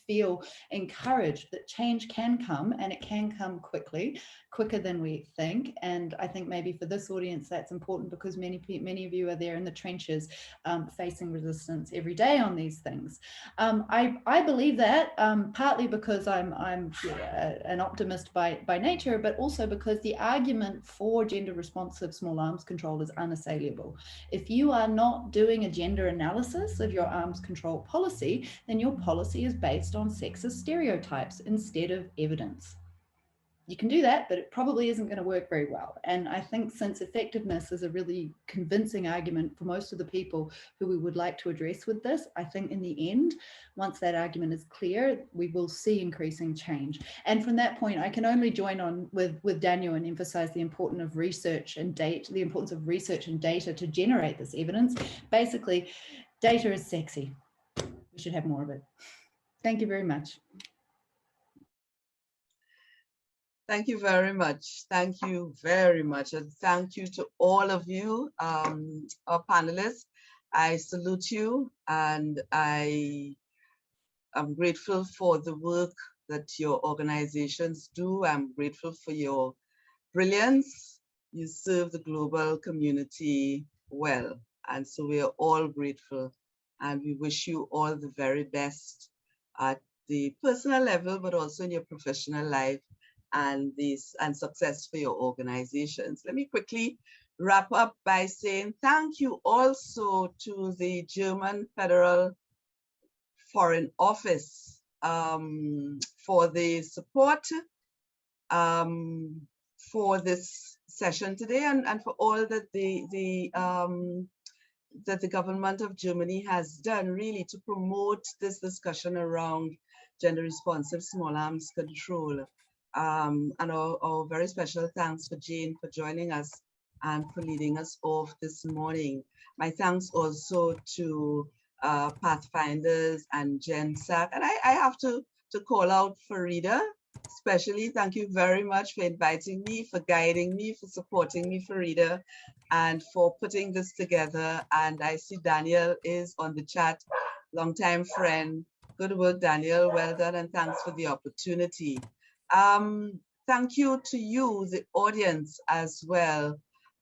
feel encouraged that change can come, and it can come quickly, quicker than we think. And I think maybe for this audience that's important, because many of you are there in the trenches, facing resistance every day on these things. I believe that partly because I'm an optimist by nature, but also because the argument for gender responsive small arms control is unassailable. If you are not doing a gender analysis of your arms control policy, then your policy is based on sexist stereotypes instead of evidence. You can do that, but it probably isn't going to work very well. And I think, since effectiveness is a really convincing argument for most of the people who we would like to address with this, I think in the end, once that argument is clear, we will see increasing change. And from that point, I can only join on with Daniel and emphasize the importance of research and data, to generate this evidence. Basically, data is sexy. We should have more of it. Thank you very much. Thank you very much. Thank you very much. And thank you to all of you, our panelists. I salute you, and I am grateful for the work that your organizations do. I'm grateful for your brilliance. You serve the global community well. And so we are all grateful, and we wish you all the very best at the personal level, but also in your professional life, and success for your organizations. Let me quickly wrap up by saying thank you also to the German Federal Foreign Office for the support for this session today, and for all that the government of Germany has done really to promote this discussion around gender responsive small arms control. And our very special thanks for Jane for joining us and for leading us off this morning. My thanks also to Pathfinders and GENSAC. And I have to call out Farida, especially. Thank you very much for inviting me, for guiding me, for supporting me, Farida, and for putting this together. And I see Daniel is on the chat, longtime friend. Good work, Daniel. Well done, and thanks for the opportunity. Thank you to you, the audience, as well.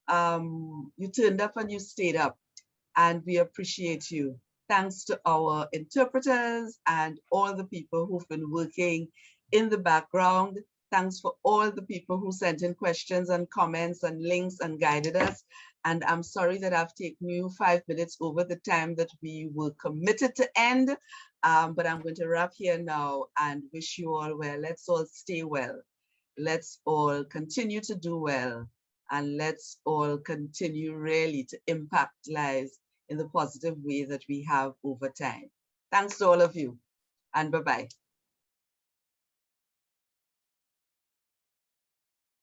You turned up and you stayed up, and we appreciate you. Thanks to our interpreters and all the people who've been working in the background. Thanks for all the people who sent in questions and comments and links and guided us. And I'm sorry that I've taken you 5 minutes over the time that we were committed to end. But I'm going to wrap here now and wish you all well. Let's all stay well. Let's all continue to do well. And let's all continue really to impact lives in the positive way that we have over time. Thanks to all of you, and bye-bye.